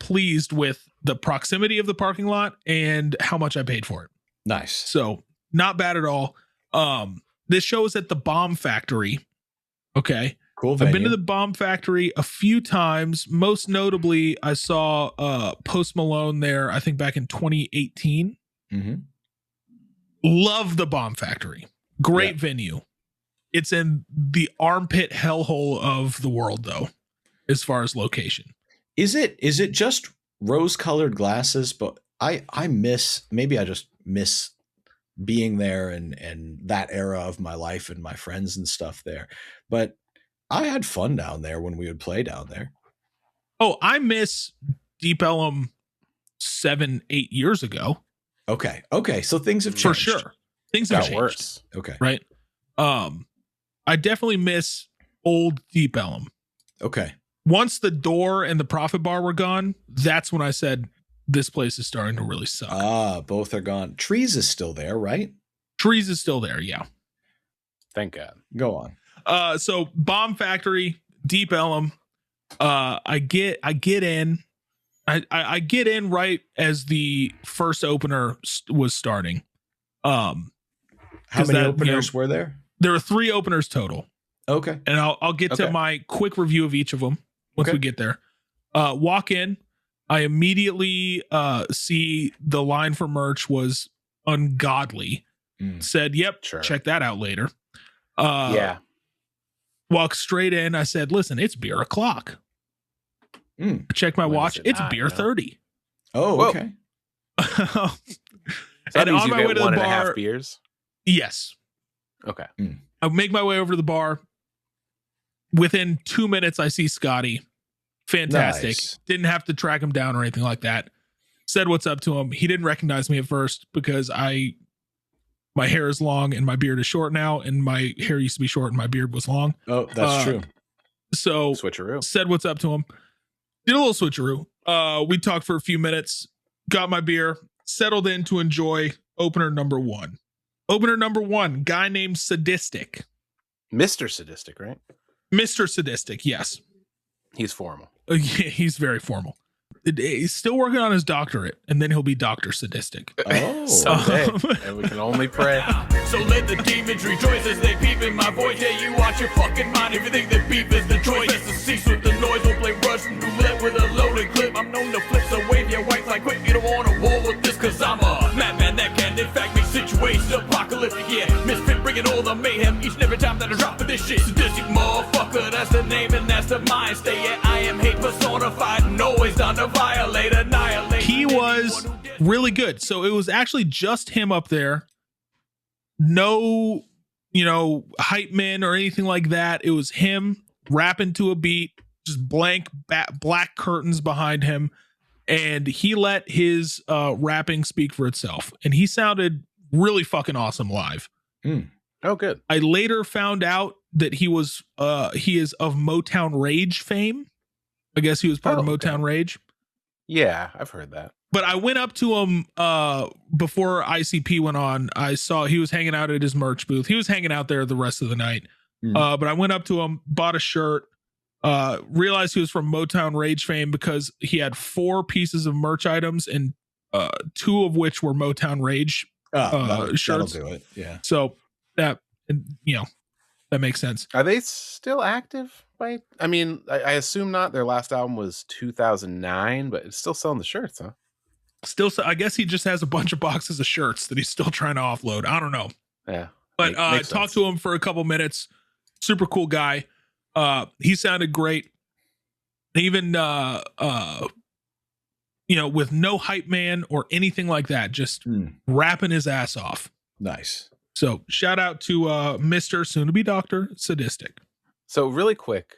pleased with the proximity of the parking lot and how much I paid for it. Nice. So not bad at all. This show is at the Bomb Factory. Okay. Cool venue. I've been to the Bomb Factory a few times. Most notably, I saw Post Malone there, I think back in 2018. Mm-hmm. Love the Bomb Factory. Great venue. It's in the armpit hellhole of the world, though, as far as location. Is it just rose-colored glasses? But I just miss being there and that era of my life and my friends and stuff there. But I had fun down there when we would play down there. Oh, I miss Deep Ellum 7-8 years ago. Okay. So things have changed. For sure. Things have Got changed. worse. Okay. Right. I definitely miss old Deep Ellum. Okay. Once the door and the profit bar were gone, that's when I said this place is starting to really suck. Both are gone. Trees is still there, right? Trees is still there, yeah. Thank God. Go on. So Bomb Factory, Deep Ellum. I get in. I get in right as the first opener was starting. How many openers were there? There are 3 openers total. Okay. And I'll get to my quick review of each of them once we get there. Walk in. I immediately see the line for merch was ungodly. Said, yep, check that out later. Yeah. Walk straight in. I said, listen, it's beer o'clock. Check my watch. It's beer 30. Oh, Whoa. okay. So that means on you my get way to the 1.5 bar, beers? yes. Okay. I make my way over to the bar. Within 2 minutes, I see Scotty. Fantastic. Nice. Didn't have to track him down or anything like that. Said what's up to him. He didn't recognize me at first because my hair is long and my beard is short now, and my hair used to be short and my beard was long. Oh, that's true. So Switcheroo. said what's up to him. Did a little switcheroo. We talked for a few minutes, got my beer, settled in to enjoy opener number 1. Opener number 1, guy named Sadistic. Mr. Sadistic, right? Mr. Sadistic, yes. He's formal. Yeah, he's very formal. He's still working on his doctorate, and then he'll be Dr. Sadistic. Oh. Someday. And we can only pray. So let the demons rejoice as they peep in my voice. Yeah, you watch your fucking mind if you think that beef is the choice. Best to cease with the noise. We'll play Russian roulette with a loaded clip. I'm known to flip, so wave your whites like quick. You don't want to war with this, cause I'm a madman that can in fact make situations apocalyptic. Yeah, misfit bringing all the mayhem each and every time that I drop of this shit. Sadistic motherfucker, that's the name and that's the mind state. Yeah, I am hate personified and always down to violate, annihilate. He was really good. So it was actually just him up there. No, hype men or anything like that. It was him rapping to a beat, just blank black curtains behind him, and he let his rapping speak for itself, and he sounded really fucking awesome live. Oh, good. I later found out that he is of Motown Rage fame. I guess he was part of Motown Rage. Yeah, I've heard that. But I went up to him before ICP went on. I saw he was hanging out at his merch booth. He was hanging out there the rest of the night. But I went up to him, bought a shirt, realized he was from Motown Rage fame because he had 4 pieces of merch items, and 2 of which were Motown Rage shirts. That'll do it. Yeah. So that, that makes sense. Are they still active? I mean, I assume not. Their last album was 2009, but it's still selling the shirts, huh? Still, I guess he just has a bunch of boxes of shirts that he's still trying to offload. I don't know. Yeah. But I talked to him for a couple minutes. Super cool guy. He sounded great. Even, with no hype man or anything like that, just rapping his ass off. Nice. So shout out to Mr. Soon-to-be Dr. Sadistic. So really quick,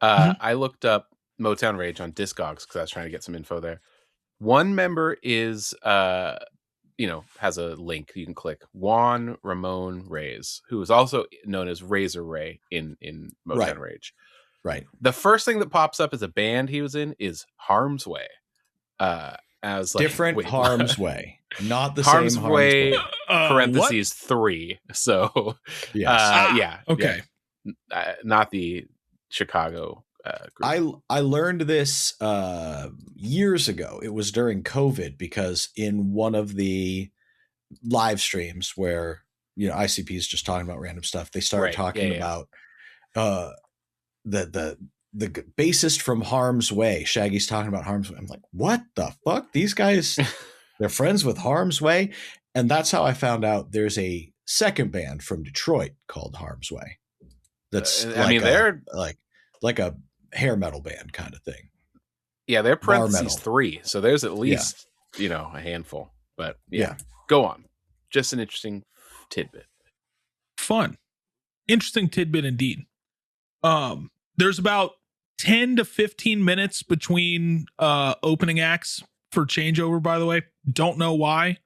I looked up Motown Rage on Discogs because I was trying to get some info there. One member is, has a link you can click. Juan Ramon Reyes, who is also known as Razor Ray in Motown Rage. Right. The first thing that pops up as a band he was in is Harm's Way. As like, different Harm's Way, not the Harm's same Way. Harm's Way. Parentheses 3. So yes. Yeah. Okay. Yeah. Not the Chicago group. I learned this years ago. It was during COVID because in one of the live streams where ICP is just talking about random stuff, they started talking about the bassist from Harm's Way. Shaggy's talking about Harm's Way. I'm like, what the fuck? These guys, they're friends with Harm's Way, and that's how I found out there's a second band from Detroit called Harm's Way. That's they're like a hair metal band kind of thing. Yeah, they're parentheses 3, so there's at least a handful. But yeah, go on. Just an interesting tidbit. Fun, interesting tidbit indeed. There's about 10 to 15 minutes between opening acts for changeover. By the way, don't know why.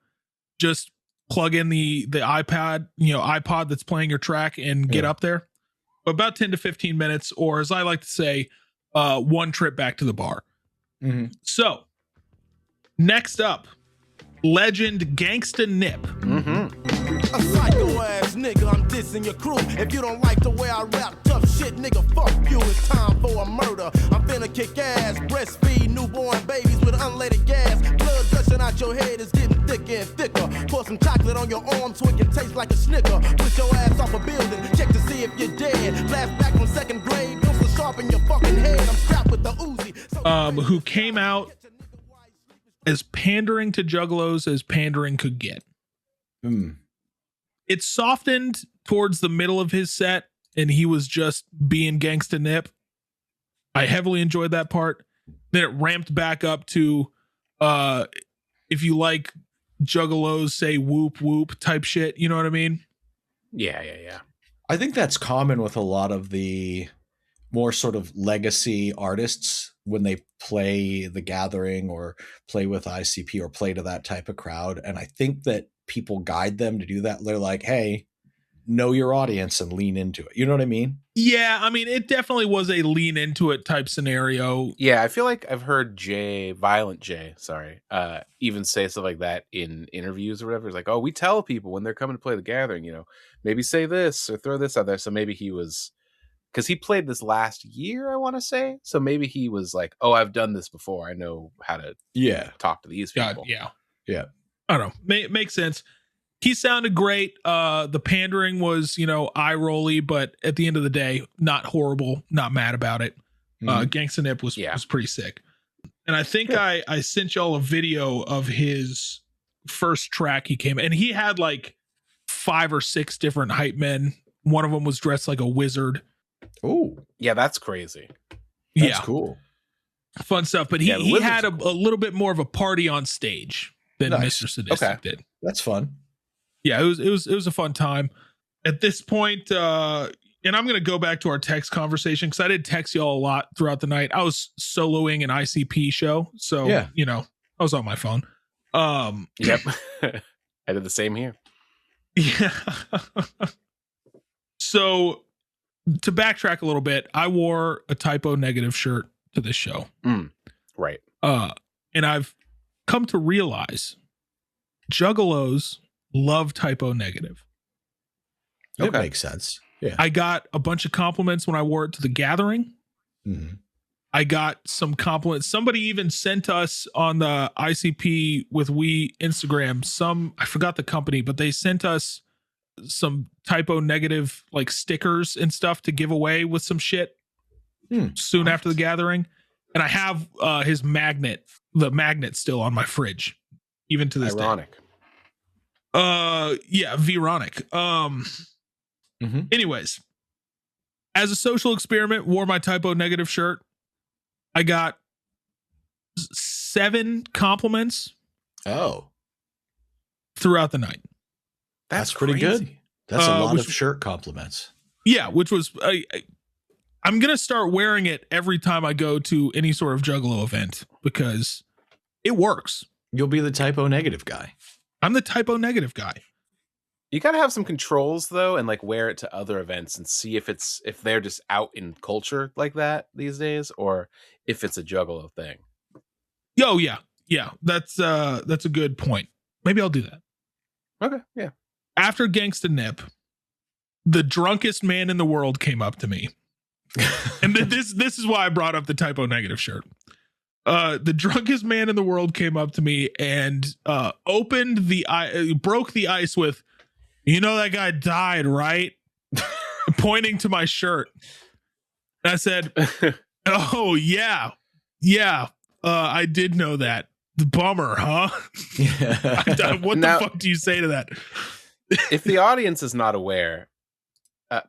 Just plug in the iPod that's playing your track and get up there. About 10 to 15 minutes, or as I like to say, one trip back to the bar. Mm-hmm. So, next up, legend Gangsta Nip. A psycho ass nigga, I'm dissing your crew. If you don't like the way I rap tough shit, nigga, fuck you. It's time for a murder. I'm finna kick ass, breastfeed newborn babies with unleaded gas. Blood gushing out your head is getting thicker and thicker. Pour some chocolate on your arm so it can taste like a Snicker. Push your ass off a building, check to see if you're dead. Blast back from second grade, pencil sharp in your fucking head. I'm strapped with the Uzi. Who came out as pandering to juggalos as pandering could get. It softened towards the middle of his set, and he was just being Gangsta Nip. I heavily enjoyed that part. Then it ramped back up to, if you like juggalos, say whoop whoop type shit. You know what I mean? Yeah. I think that's common with a lot of the more sort of legacy artists when they play The Gathering or play with ICP or play to that type of crowd. And I think that people guide them to do that. They're like, hey, know your audience and lean into it. You know what I mean? Yeah, I mean, it definitely was a lean into it type scenario. Yeah, I feel like I've heard Violent J, even say stuff like that in interviews or whatever. It's like, oh, we tell people when they're coming to play The Gathering, maybe say this or throw this out there. So maybe he was, because he played this last year, I want to say. So maybe he was like, oh, I've done this before. I know how to talk to these people. Yeah. I don't know. Makes sense. He sounded great. The pandering was, eye rolly, but at the end of the day, not horrible, not mad about it. Gangsta Nip was pretty sick. And I think I sent y'all a video of his first track he came, and he had like 5 or 6 different hype men. One of them was dressed like a wizard. Oh, yeah, that's crazy. That's cool. Fun stuff. But he had a little bit more of a party on stage than Mr. Sadistic did. That's fun. Yeah, it was a fun time. At this point, and I'm going to go back to our text conversation because I did text y'all a lot throughout the night. I was soloing an ICP show. So, I was on my phone. Yep. I did the same here. Yeah. So to backtrack a little bit, I wore a typo negative shirt to this show. Right. And I've come to realize juggalos love typo negative. It makes sense. Yeah. I got a bunch of compliments when I wore it to the gathering. Mm-hmm. I got some compliments. Somebody even sent us on the ICP with We Instagram, I forgot the company, but they sent us some typo negative like stickers and stuff to give away with some shit soon after the gathering. And I have his magnet still on my fridge, even to this Ironic. day. Yeah, Veronic. Anyways, as a social experiment, wore my typo negative shirt. I got 7 compliments. Oh, throughout the night. That's pretty good. That's a lot of shirt compliments. Yeah, which was I'm gonna start wearing it every time I go to any sort of Juggalo event because it works. You'll be the typo negative guy. I'm the typo negative guy. You gotta have some controls though, and like wear it to other events and see if they're just out in culture like that these days, or if it's a Juggalo thing. Oh yeah. That's a good point. Maybe I'll do that. Okay, yeah. After Gangsta Nip, the drunkest man in the world came up to me, and this is why I brought up the typo negative shirt. The drunkest man in the world came up to me and broke the ice with, "You know that guy died, right?" Pointing to my shirt. And I said, "Oh yeah, I did know that. Bummer, huh?" What the fuck do you say to that? If the audience is not aware,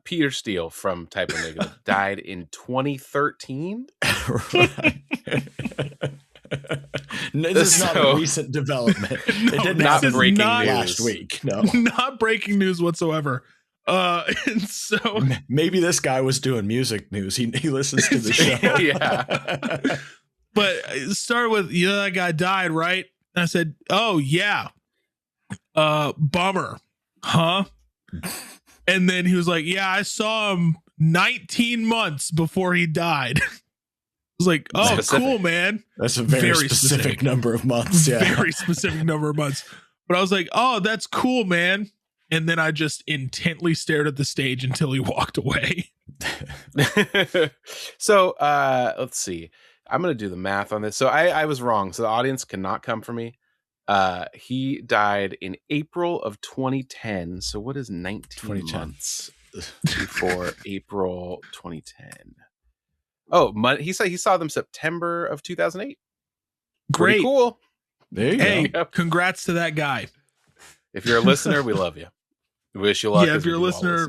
Peter Steele from Typo Negative died in 2013. This is not a recent development. It did not break news last week. No, not breaking news whatsoever. And so maybe this guy was doing music news. He listens to the show. Yeah. But it started with, "You know that guy died, right?" And I said, "Oh yeah. Bummer, huh?" And then he was like, "Yeah, I saw him 19 months before he died." I was like, "Oh, specific. Cool, man." That's a very specific number of months. Yeah. Very specific number of months. But I was like, "Oh, that's cool, man." And then I just intently stared at the stage until he walked away. So let's see. I'm going to do the math on this. So I was wrong. So the audience cannot come for me. He died in April of 2010. So what is 19 months before April 2010? Oh, he said he saw them September of 2008. Great. Pretty cool. There you go. Congrats to that guy. If you're a listener, we love you. We wish you luck. Yeah, if you're a listener,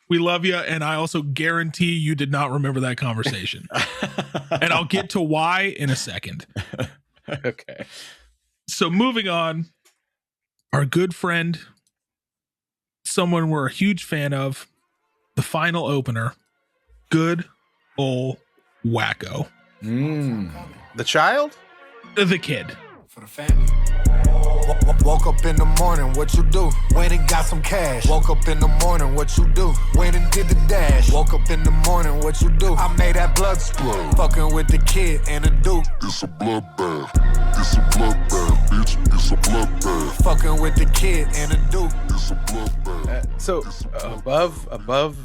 we love you. And I also guarantee you did not remember that conversation. And I'll get to why in a second. Okay. So moving on, our good friend, someone we're a huge fan of, the final opener, good old Wacko. The child? The kid. For the family. Woke up in the morning, what you do? Went and got some cash. Woke up in the morning, what you do? Went and did the dash. Woke up in the morning, what you do? I made that blood splash. Fucking with the kid and the dude. It's a bloodbath. It's a bloodbath, bitch. It's a bloodbath. Fucking with the kid and the dude. It's a bloodbath. So above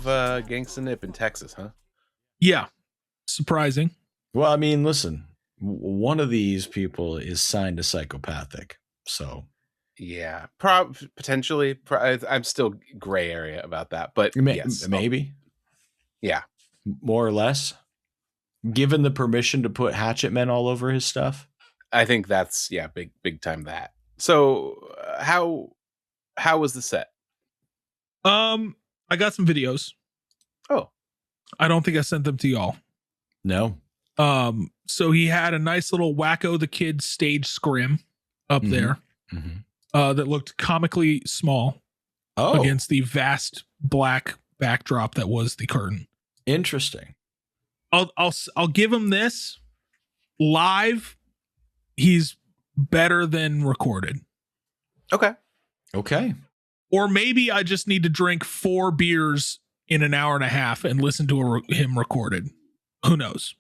Gangsta Nip in Texas, huh? Yeah. Surprising. Well, I mean, listen, one of these people is signed to Psychopathic. So yeah, potentially. I'm still gray area about that, but yes, maybe. Yeah, more or less. Given the permission to put hatchet men all over his stuff, I think that's big time that. So how was the set? I got some videos. Oh, I don't think I sent them to y'all. No. So he had a nice little Wacko the Kid stage scrim up there that looked comically small against the vast black backdrop that was the curtain. Interesting. I'll give him this. Live, he's better than recorded. Okay. Or maybe I just need to drink 4 beers in an hour and a half and listen to him recorded. Who knows?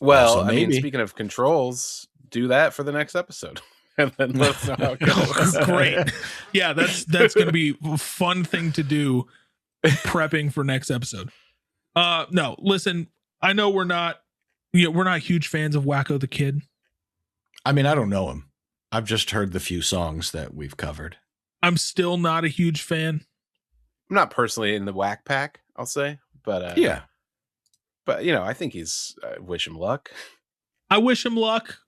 Well, Also, I mean, maybe. speaking of controls, do that for the next episode. And then let us know how it goes. Great. Yeah, that's going to be a fun thing to do prepping for next episode. No, listen, I know we're not huge fans of Wacko the Kid. I mean, I don't know him. I've just heard the few songs that we've covered. I'm still not a huge fan. I'm not personally in the whack pack, I'll say, but Yeah. But you know, I think wish him luck. I wish him luck.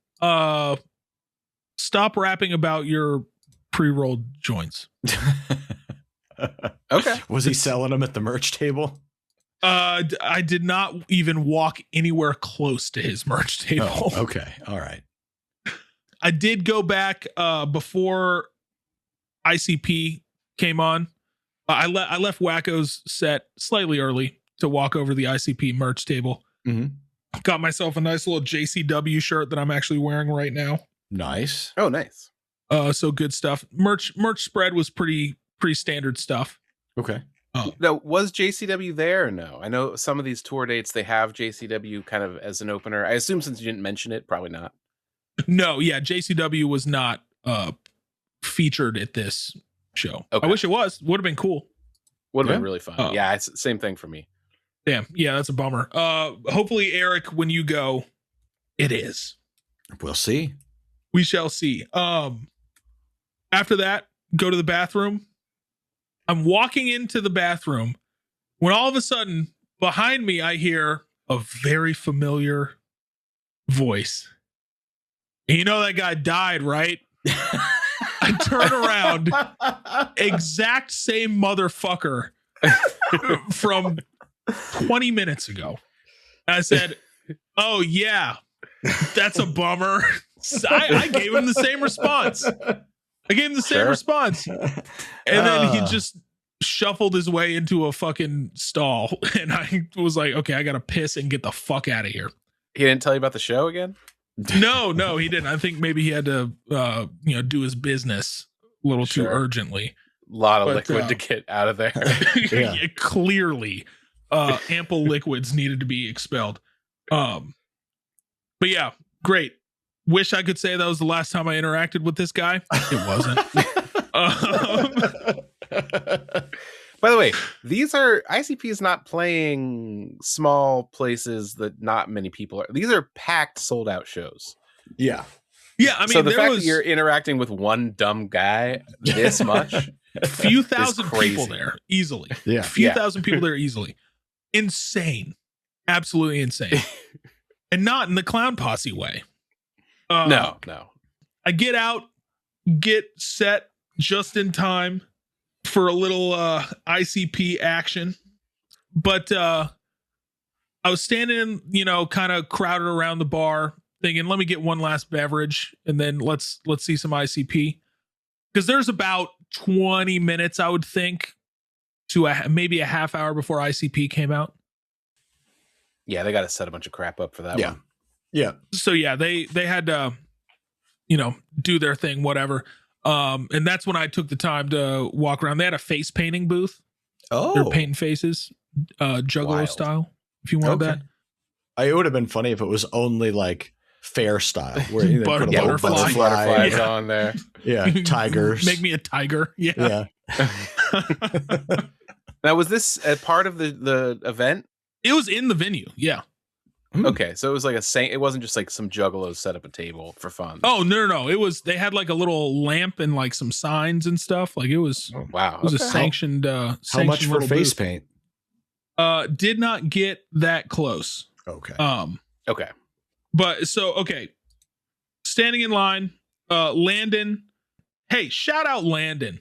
Stop rapping about your pre-rolled joints. Okay. Was he selling them at the merch table? I did not even walk anywhere close to his merch table. Oh, okay. All right. I did go back before ICP came on. I left Wacko's set slightly early to walk over the ICP merch table. Mm-hmm. Got myself a nice little JCW shirt that I'm actually wearing right now. Nice. Oh, nice. So good stuff. Merch spread was pretty standard stuff. Okay. Now, was JCW there or no? I know some of these tour dates, they have JCW kind of as an opener. I assume since you didn't mention it, probably not. No, yeah, JCW was not featured at this show. Okay. I wish it was. Would have been cool. Would have been really fun. Yeah, it's the same thing for me. Damn. Yeah, that's a bummer. Hopefully, Eric, when you go, it is. We'll see. We shall see. After that, go to the bathroom. I'm walking into the bathroom when all of a sudden behind me, I hear a very familiar voice. And you know that guy died, right? I turn around, exact same motherfucker from 20 minutes ago. And I said, oh, yeah, that's a bummer. I gave him the same response. And then he just shuffled his way into a fucking stall. And I was like, okay, I got to piss and get the fuck out of here. He didn't tell you about the show again? No, he didn't. I think maybe he had to, do his business a little too urgently. A lot of liquid to get out of there. Yeah. Clearly, ample liquids needed to be expelled. But yeah, great. Wish I could say that was the last time I interacted with this guy. It wasn't. By the way, these are ICP is not playing small places that not many people are. These are packed, sold out shows. Yeah. Yeah. I mean, so the fact that you're interacting with one dumb guy this much, a few thousand people there easily. Yeah. A few thousand people there easily. Insane. Absolutely insane. And not in the clown posse way. No. I get out, get set just in time for a little ICP action. But I was standing, kind of crowded around the bar thinking, let me get one last beverage and then let's see some ICP. Because there's about 20 minutes, I would think, to maybe a half hour before ICP came out. Yeah, they got to set a bunch of crap up for that one. Yeah. So yeah, they had to, do their thing, whatever. And that's when I took the time to walk around. They had a face painting booth. Oh, they're painting faces, Juggalo style. If you wanted that, it would have been funny if it was only like fair style, where you put a little butterflies on there. Yeah, tigers. Make me a tiger. Yeah. Now, was this a part of the event? It was in the venue. Yeah. Okay, so it was like it wasn't just like some juggalos set up a table for fun. Oh, no. It was, they had like a little lamp and like some signs and stuff. Like it was, wow. It was a sanctioned, how much for face paint? Did not get that close. Okay. Okay. But standing in line, Landon, hey, shout out Landon,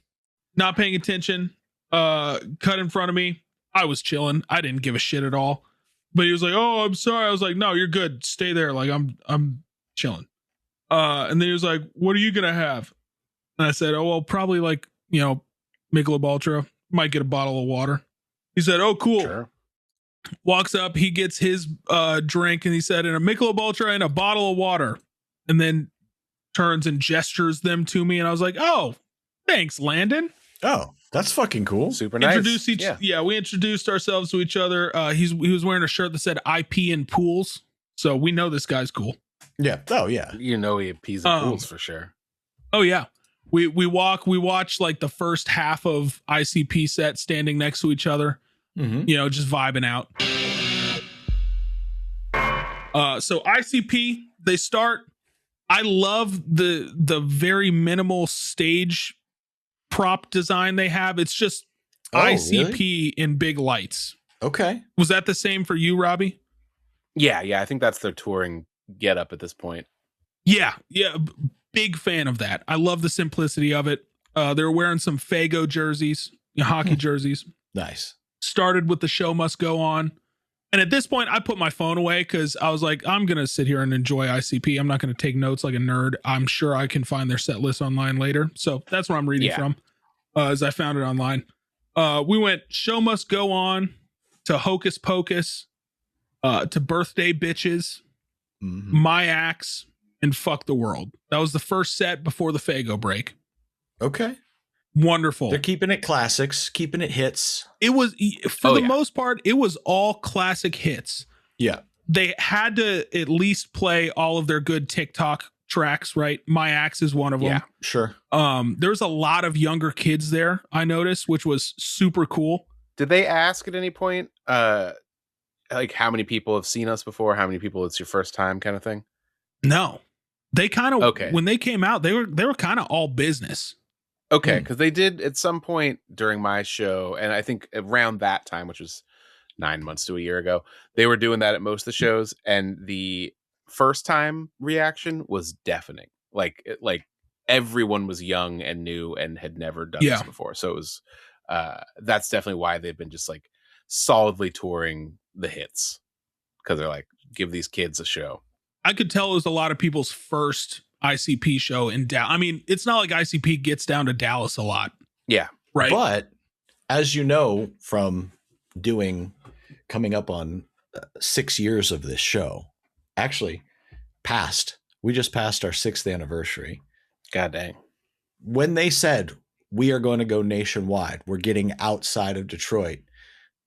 not paying attention, cut in front of me. I was chilling. I didn't give a shit at all. But he was like, "Oh, I'm sorry." I was like, "No, you're good. Stay there. Like I'm chilling." And then he was like, "What are you gonna have?" And I said, "Oh, well, probably like Michelob Ultra. Might get a bottle of water." He said, "Oh, cool." Sure. Walks up, he gets his drink, and he said, "And a Michelob Ultra and a bottle of water," and then turns and gestures them to me, and I was like, "Oh, thanks, Landon." Oh, that's fucking cool. Super nice. We introduced ourselves to each other. He was wearing a shirt that said "IP in pools," so we know this guy's cool. Yeah. Oh yeah. You know he pees in pools for sure. Oh yeah. We watch like the first half of ICP set standing next to each other. Mm-hmm. You know, just vibing out. So ICP, they start. I love the very minimal stage prop design they have. It's just ICP really? In big lights. Okay. Was that the same for you, Robbie? Yeah. I think that's their touring get up at this point. Yeah. Big fan of that. I love the simplicity of it. They're wearing some Fago jerseys, hockey jerseys. Nice. Started with The Show Must Go On. And at this point, I put my phone away because I was like, I'm going to sit here and enjoy ICP. I'm not going to take notes like a nerd. I'm sure I can find their set list online later. So that's where I'm reading from, as I found it online. We went Show Must Go On to Hocus Pocus, to Birthday Bitches, My Axe, and Fuck the World. That was the first set before the Fago break. Okay. Wonderful. They're keeping it classics, keeping it hits. It was, for the most part, it was all classic hits. Yeah. They had to at least play all of their good TikTok tracks, right? My Axe is one of them. Yeah, sure. There's a lot of younger kids there, I noticed, which was super cool. Did they ask at any point, like how many people have seen us before? How many people it's your first time kind of thing? No. They kind of, when they came out, they were kind of all business. Okay, because they did at some point during my show, and I think around that time, which was 9 months to a year ago, they were doing that at most of the shows, and the first time reaction was deafening. Like everyone was young and new and had never done this before. So it was that's definitely why they've been just like solidly touring the hits, because they're like, give these kids a show. I could tell it was a lot of people's first ICP show in Dallas. I mean, it's not like ICP gets down to Dallas a lot. Yeah. Right. But as you know, from coming up on 6 years of this show, actually we just passed our 6th anniversary. God dang. When they said we are going to go nationwide, we're getting outside of Detroit,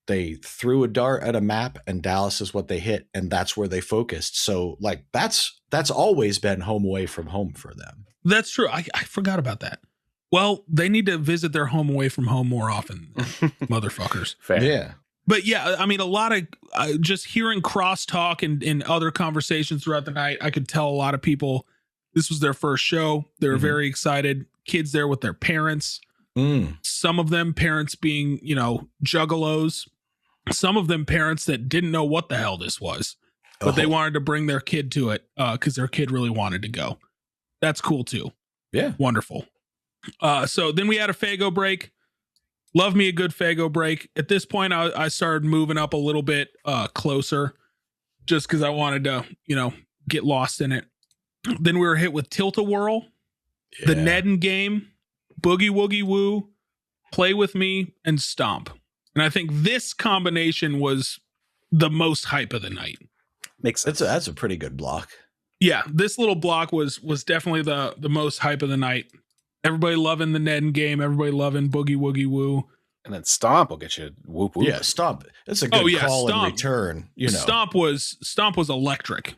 they threw a dart at a map and Dallas is what they hit, and that's where they focused. So like that's always been home away from home for them. That's true. I forgot about that. Well, they need to visit their home away from home more often, motherfuckers. Fair. Yeah. But yeah, I mean, a lot of just hearing crosstalk and other conversations throughout the night, I could tell a lot of people this was their first show. They were very excited. Kids there with their parents. Some of them parents being, juggalos. Some of them parents that didn't know what the hell this was, but they wanted to bring their kid to it because their kid really wanted to go. That's cool too. Yeah. Wonderful. So then we had a Fago break. Love me a good Fago break. At this point, I started moving up a little bit closer just because I wanted to, get lost in it. Then we were hit with Tilt-A-Whirl, the Ned Game, Boogie Woogie Woo, Play With Me, and Stomp. And I think this combination was the most hype of the night. Makes sense. That's a pretty good block. Yeah, this little block was definitely the most hype of the night. Everybody loving the Ned Game. Everybody loving Boogie Woogie Woo. And then Stomp will get you whoop whoop. Yeah, Stomp. That's a good call and return. Stomp was electric.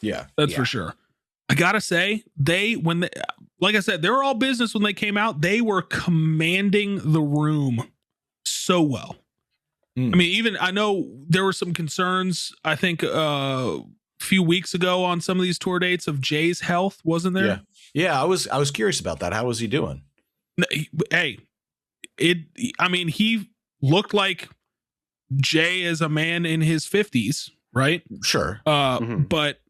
Yeah, that's for sure. I gotta say, like I said, they were all business when they came out. They were commanding the room so well. I mean, I know there were some concerns, I think a few weeks ago on some of these tour dates of Jay's health, wasn't there? Yeah, I was curious about that. How was he doing? Hey, he looked like Jay is a man in his 50s, right? Sure. But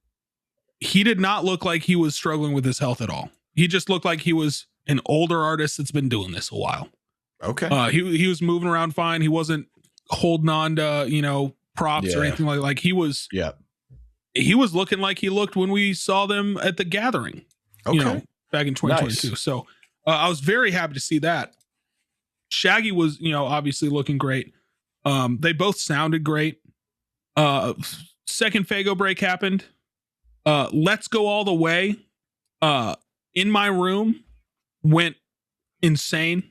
he did not look like he was struggling with his health at all. He just looked like he was an older artist that's been doing this a while. Okay. He was moving around fine. He wasn't holding on to, props or anything like he was. Yeah. He was looking like he looked when we saw them at the Gathering, back in 2022. Nice. So I was very happy to see that. Shaggy was, obviously looking great. They both sounded great. Second Fago break happened. Let's Go All the Way. In My Room went insane.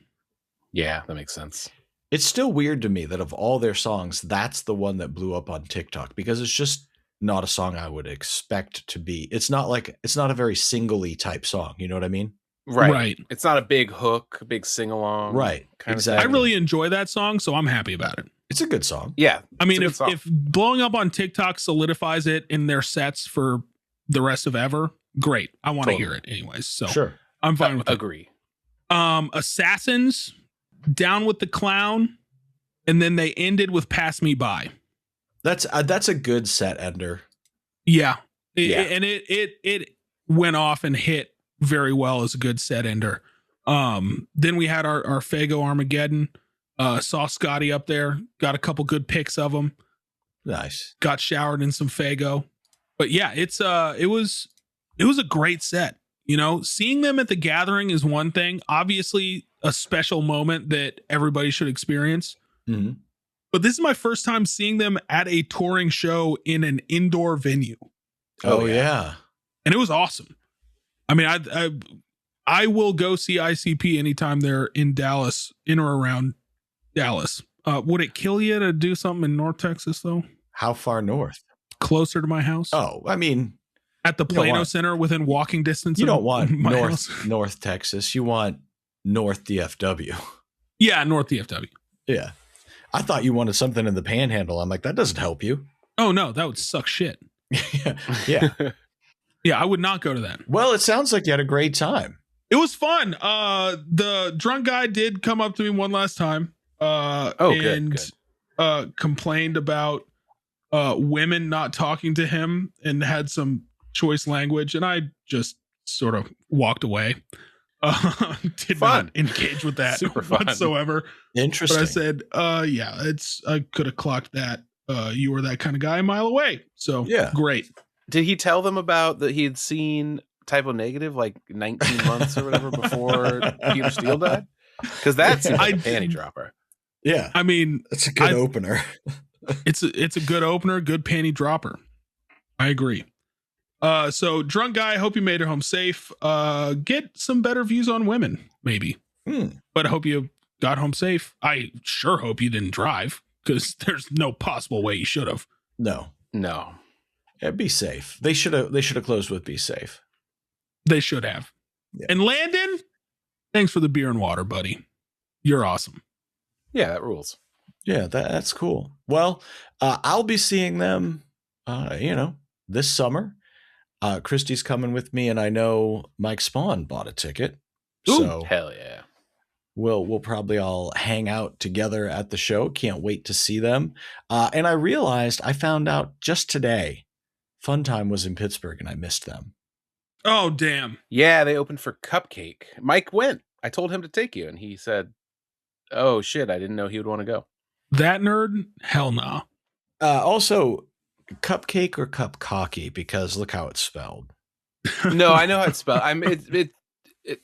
Yeah, that makes sense. It's still weird to me that of all their songs, that's the one that blew up on TikTok, because it's just not a song I would expect to be. It's not a very singly type song. You know what I mean? Right. It's not a big hook, a big sing along. Right. I really enjoy that song, so I'm happy about it. It's a good song. Yeah. I mean, if blowing up on TikTok solidifies it in their sets for the rest of ever, great. I want to hear it anyways. So sure. I'm fine with it. Agree. Assassins, Down with the Clown, and then they ended with Pass Me By. That's a good set ender. Yeah. And it went off and hit very well as a good set ender. Then we had our Fago Armageddon. Saw Scotty up there, got a couple good pics of him. Nice. Got showered in some Fago. But yeah, it was a great set. You know, seeing them at the Gathering is one thing. Obviously, a special moment that everybody should experience. Mm-hmm. But this is my first time seeing them at a touring show in an indoor venue. Oh yeah. And it was awesome. I mean, I will go see ICP anytime they're in Dallas, in or around Dallas. Would it kill you to do something in North Texas though? How far north? Closer to my house. Oh, I mean, at the Plano Center, within walking distance. You don't want North Texas. You want North DFW. Yeah, North DFW. Yeah. I thought you wanted something in the Panhandle. I'm like, that doesn't help you. Oh no, that would suck shit. Yeah. Yeah, I would not go to that. Well, it sounds like you had a great time. It was fun. The drunk guy did come up to me one last time. Good. Complained about women not talking to him and had some choice language, and I just sort of walked away. Did not engage with that whatsoever. Interesting. But I said, I could have clocked that. You were that kind of guy a mile away. So yeah, great. Did he tell them about that he had seen Typo Negative like 19 months or whatever before Peter Steele died? Because that's a panty dropper. Yeah. I mean, it's a good opener. It's a good opener, good panty dropper. I agree. So drunk guy, hope you made it home safe. Get some better views on women, maybe. But I hope you got home safe. I sure hope you didn't drive, because there's no possible way you should have. No. Yeah, be safe. They should have closed with be safe. They should have. Yeah. And Landon, thanks for the beer and water, buddy. You're awesome. Yeah, that rules. Yeah, that's cool. Well, I'll be seeing them, this summer. Christy's coming with me, and I know Mike Spawn bought a ticket. Ooh, so hell yeah. We'll probably all hang out together at the show. Can't wait to see them. And I found out just today, Fun Time was in Pittsburgh, and I missed them. Oh, damn. Yeah, they opened for Cupcake. Mike went. I told him to take you, and he said, oh, shit, I didn't know he would want to go. That nerd? Hell no. Also, Cupcake or Cup Cocky, because look how it's spelled. No, I know how it's spelled.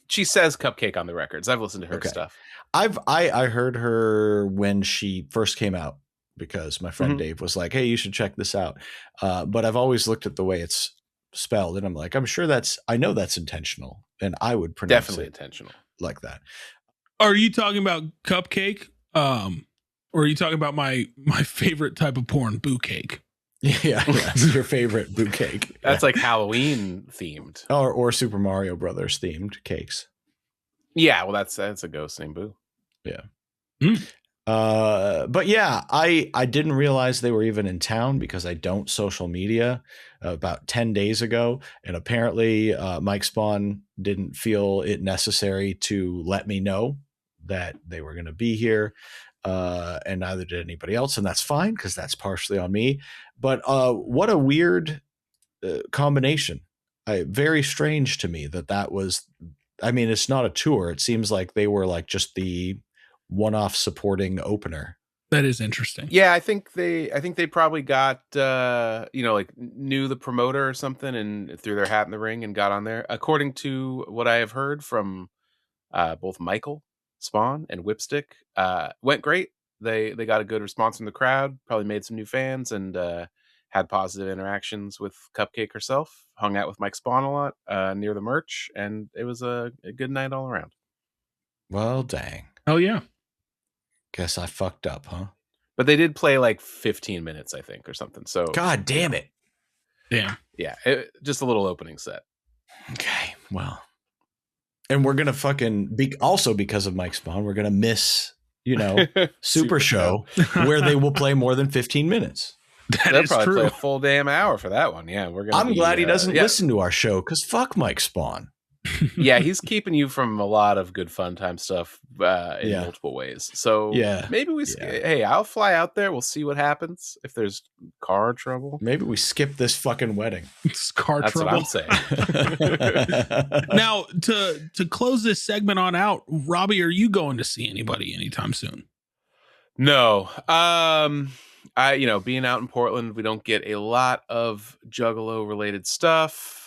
She says Cupcake on the records. I've listened to her stuff. I heard her when she first came out, because my friend Dave was like, hey, you should check this out. But I've always looked at the way it's spelled, and I'm like, I know that's intentional, and I would pronounce definitely it intentional like that. Are you talking about Cupcake? Or are you talking about my favorite type of porn, boo cake? Yeah, your favorite boo cake. That's like Halloween themed, or Super Mario Brothers themed cakes. Yeah, well, that's a ghost named Boo. Yeah. But yeah, I didn't realize they were even in town, because I don't social media about 10 days ago, and apparently Mike Spawn didn't feel it necessary to let me know that they were going to be here. And neither did anybody else, and that's fine, because that's partially on me. But what a weird combination. Very strange to me that was. I mean, it's not a tour. It seems like they were like just the one-off supporting opener. That is interesting. Yeah, I think they probably got knew the promoter or something and threw their hat in the ring and got on there. According to what I have heard from both Michael Spawn and Whipstick, went great. they got a good response from the crowd, probably made some new fans, and had positive interactions with Cupcake herself. Hung out with Mike Spawn a lot near the merch, and it was a good night all around. Well, dang. Oh yeah. Guess I fucked up, huh? But they did play like 15 minutes, I think, or something. So God damn it. Damn. Yeah, just a little opening set. Okay, well. And we're going to fucking also because of Mike Spawn, we're going to miss, Super Show where they will play more than 15 minutes. They'll probably play a full damn hour for that one. Yeah, I'm glad he doesn't listen to our show because fuck Mike Spawn. Yeah, he's keeping you from a lot of good fun time stuff in multiple ways. So maybe hey, I'll fly out there. We'll see what happens if there's car trouble. Maybe we skip this fucking wedding. It's car That's trouble. what I'm saying. Now, to close this segment on out, Robbie, are you going to see anybody anytime soon? No. Being out in Portland, we don't get a lot of Juggalo related stuff.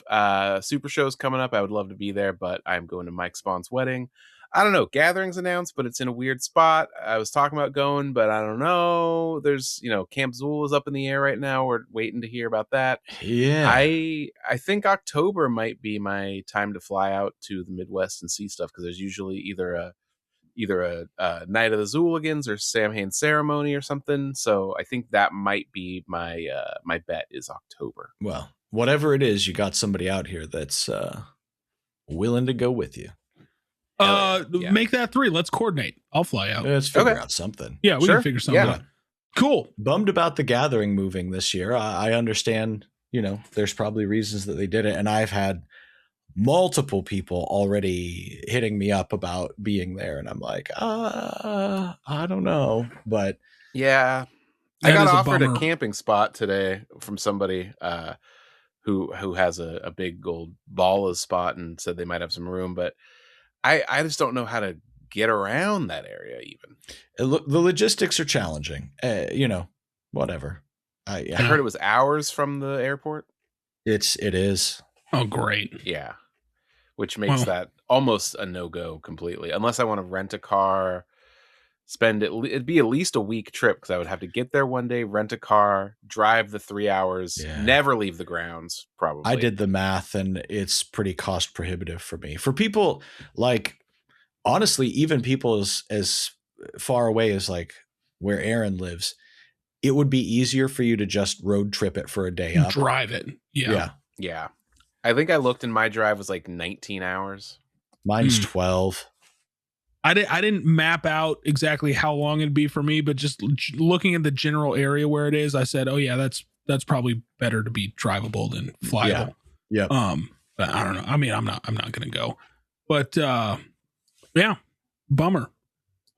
Super Show's coming up. I would love to be there, but I'm going to Mike Spawn's wedding. I don't know. Gathering's announced, but it's in a weird spot. I was talking about going, but I don't know. There's, Camp Zool is up in the air right now. We're waiting to hear about that. Yeah. I think October might be my time to fly out to the Midwest and see stuff because there's usually either a Night of the Zooligans or Sam Hain's ceremony or something. So I think that might be my my bet is October. Well, whatever it is, you got somebody out here that's willing to go with you. Make that 3. Let's coordinate. I'll fly out. Let's figure out something. Yeah, we can figure something out. Cool. Bummed about the Gathering moving this year. I understand, there's probably reasons that they did it. And I've had multiple people already hitting me up about being there. And I'm like, I don't know. But yeah, I got offered a camping spot today from somebody who has a big old ball of spot and said they might have some room. But I just don't know how to get around that area even. The logistics are challenging. Whatever. I heard it was hours from the airport. It is. Oh, great. Yeah. Which makes that almost a no-go completely. Unless I want to rent a car, it'd be at least a week trip because I would have to get there one day, rent a car, drive the 3 hours, never leave the grounds, probably. I did the math and it's pretty cost prohibitive for me. For people like, honestly, even people as far away as like where Aaron lives, it would be easier for you to just road trip it for a day up. Drive it. Yeah. I think I looked and my drive was like 19 hours. Mine's 12. I didn't map out exactly how long it'd be for me, but just looking at the general area where it is, I said, oh yeah, that's probably better to be drivable than flyable. Yeah. But I don't know. I mean, I'm not going to go, but yeah, bummer.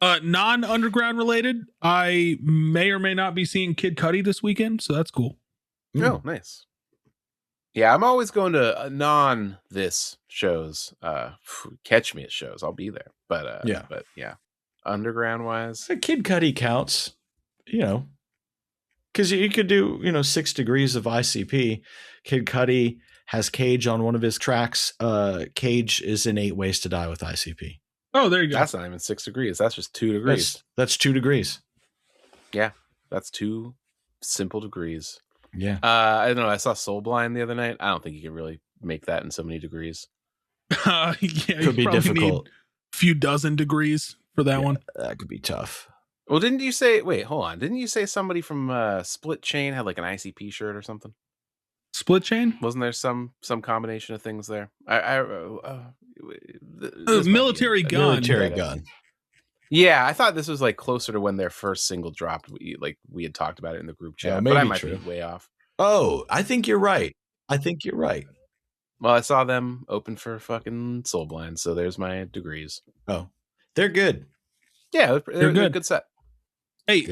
Non-underground related, I may or may not be seeing Kid Cudi this weekend, so that's cool. Oh, nice. Yeah, I'm always going to this shows. Catch me at shows. I'll be there. But underground wise, Kid Cudi counts, because you could do 6 degrees of ICP. Kid Cudi has Cage on one of his tracks. Cage is in 8 Ways to Die with ICP. Oh, there you go. That's not even 6 degrees. That's just 2 degrees. That's 2 degrees. Yeah, that's 2 simple degrees. Yeah. I don't know. I saw Soul Blind the other night. I don't think you can really make that in so many degrees. Yeah, could be difficult. A few dozen degrees for that one. That could be tough. Well, didn't you say? Wait, hold on. Didn't you say somebody from Split Chain had like an ICP shirt or something? Split Chain? Wasn't there some combination of things there? Military Gun. Military Gun. Yeah, I thought this was like closer to when their first single dropped. We had talked about it in the group chat, but I might be way off. Oh, I think you're right. Well, I saw them open for fucking Soul Blind, so there's my degrees. Oh, they're good. Yeah, they're good. Good set. Hey,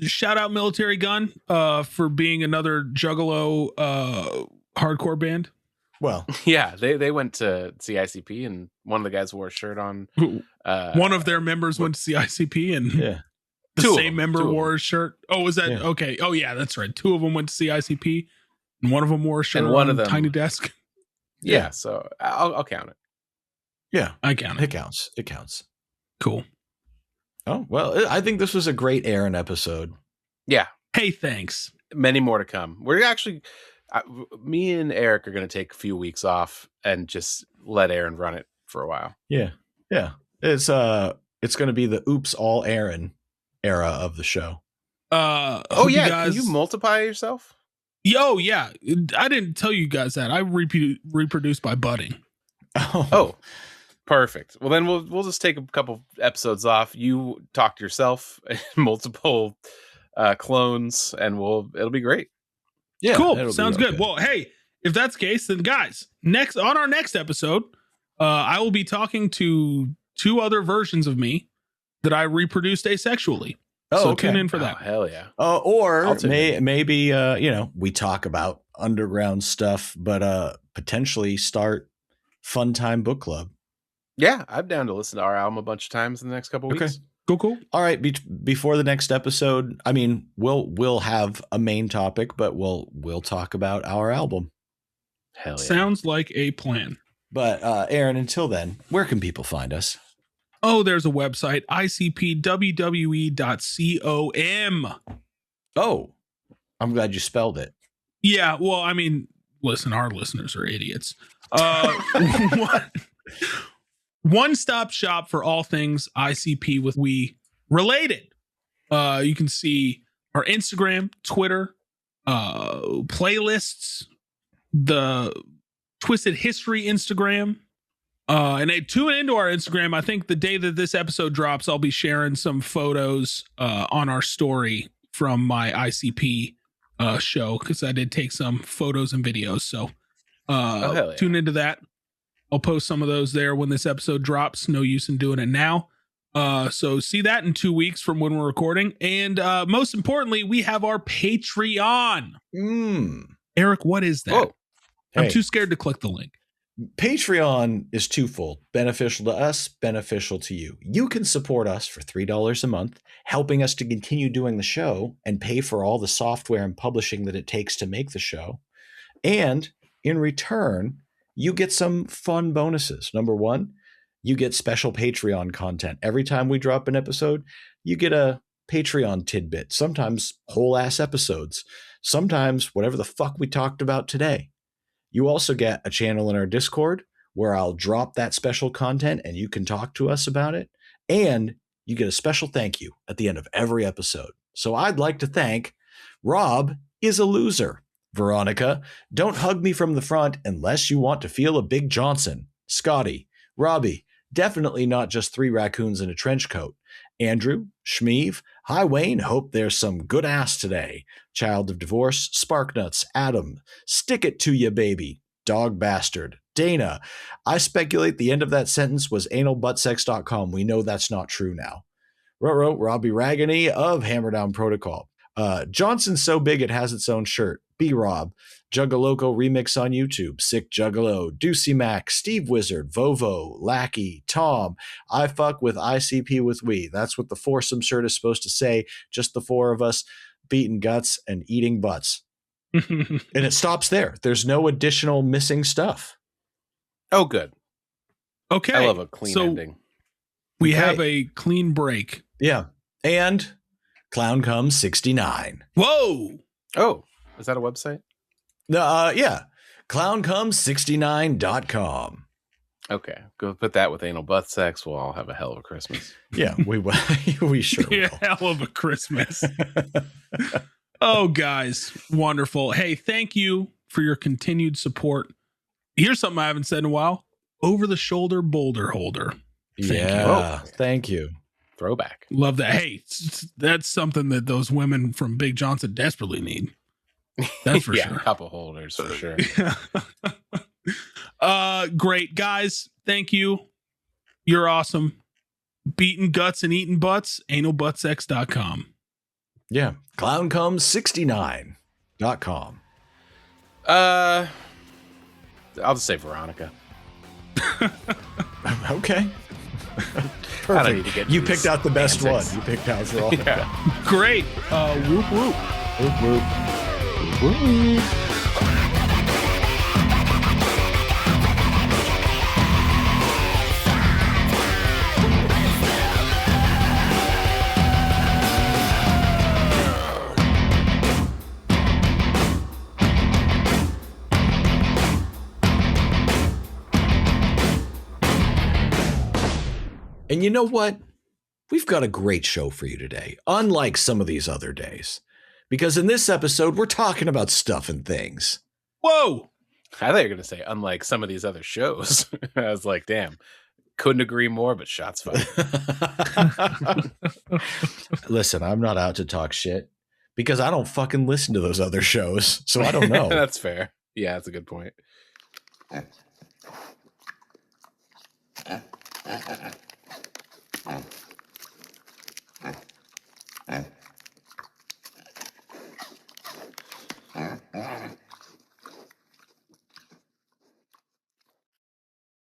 shout out Military Gun for being another Juggalo hardcore band. Well, yeah, they went to CICP and one of the guys wore a shirt on. One of their members went to CICP and the same member wore a shirt. Oh, was that okay? Oh, yeah, that's right. 2 of them went to CICP and one of them wore a shirt and one on of them, Tiny Desk. Yeah, so I'll count it. Yeah, I count it. It counts. Cool. Oh, well, I think this was a great Aaron episode. Yeah. Hey, thanks. Many more to come. We're actually, me and Eric are going to take a few weeks off and just let Aaron run it for a while. Yeah. Yeah. It's going to be the oops, all Aaron era of the show. Oh, yeah. Can you multiply yourself? Yeah. I didn't tell you guys that. I reproduce by budding. Oh, perfect. Well, then we'll just take a couple episodes off. You talk to yourself, multiple clones, and it'll be great. Yeah, cool. Sounds good. Well, hey, if that's the case, then guys, on our next episode, I will be talking to 2 other versions of me that I reproduced asexually. So tune in for that. Hell yeah. Or maybe we talk about underground stuff, but potentially start Fun Time Book Club. Yeah, I'm down to listen to our album a bunch of times in the next couple of weeks. Cool. All right. Before the next episode, I mean, we'll have a main topic, but we'll talk about our album. Hell yeah. Sounds like a plan. But Aaron, until then, where can people find us? Oh, there's a website, icpwwe.com. Oh, I'm glad you spelled it. Yeah, well, I mean, listen, our listeners are idiots. One-stop shop for all things ICP with we related. You can see our Instagram, Twitter, playlists, the Twisted History Instagram. And they tune into our Instagram. I think the day that this episode drops, I'll be sharing some photos on our story from my ICP show, because I did take some photos and videos. So tune into that. I'll post some of those there when this episode drops. No use in doing it now. So see that in 2 weeks from when we're recording. And most importantly, we have our Patreon. Eric, what is that? Oh. Hey. I'm too scared to click the link. Patreon is twofold: beneficial to us, beneficial to you. You can support us for $3 a month, helping us to continue doing the show and pay for all the software and publishing that it takes to make the show. And in return, you get some fun bonuses. Number one, you get special Patreon content. Every time we drop an episode, you get a Patreon tidbit, sometimes whole ass episodes, sometimes whatever the fuck we talked about today. You also get a channel in our Discord where I'll drop that special content and you can talk to us about it. And you get a special thank you at the end of every episode. So I'd like to thank Rob is a loser. Veronica, don't hug me from the front unless you want to feel a big Johnson. Scotty, Robbie, definitely not just 3 raccoons in a trench coat. Andrew, Shmeev, hi Wayne, hope there's some good ass today. Child of Divorce, Sparknuts, Adam, stick it to ya baby, Dog Bastard, Dana, I speculate the end of that sentence was analbuttsex.com. We know that's not true now. Robbie Ragany of Hammerdown Protocol. Johnson's so big it has its own shirt. B-Rob, Juggaloco Remix on YouTube, Sick Juggalo, Deucey Mac, Steve Wizard, Vovo, Lackey, Tom, I fuck with ICP with we. That's what the foursome shirt is supposed to say. Just the 4 of us beating guts and eating butts. And it stops there. There's no additional missing stuff. Oh, good. Okay. I love a clean ending. We have a clean break. Yeah. And Clown Comes 69. Whoa. Oh, is that a website? Yeah. clowncomes69.com. Okay. Go put that with anal butt sex. We'll all have a hell of a Christmas. Yeah, we sure will. Hell of a Christmas. Oh, guys. Wonderful. Hey, thank you for your continued support. Here's something I haven't said in a while. Over the shoulder boulder holder. Thank you. Throwback. Love that. Hey, that's something that those women from Big Johnson desperately need. That's for sure. Cup of holders for sure. Great guys. Thank you. You're awesome. Beating guts and eating butts. Analbuttsex.com. Yeah. Clowncomes69.com. I'll just say Veronica. Okay. Perfect. I don't need to get you picked out the best one. You picked out Veronica. Yeah. Great. Whoop whoop. Whoop whoop. Whoop. And you know what? We've got a great show for you today, unlike some of these other days. Because in this episode, we're talking about stuff and things. Whoa! I thought you were going to say, unlike some of these other shows. I was like, damn, couldn't agree more, but shots fired. Listen, I'm not out to talk shit because I don't fucking listen to those other shows, so I don't know. That's fair. Yeah, that's a good point.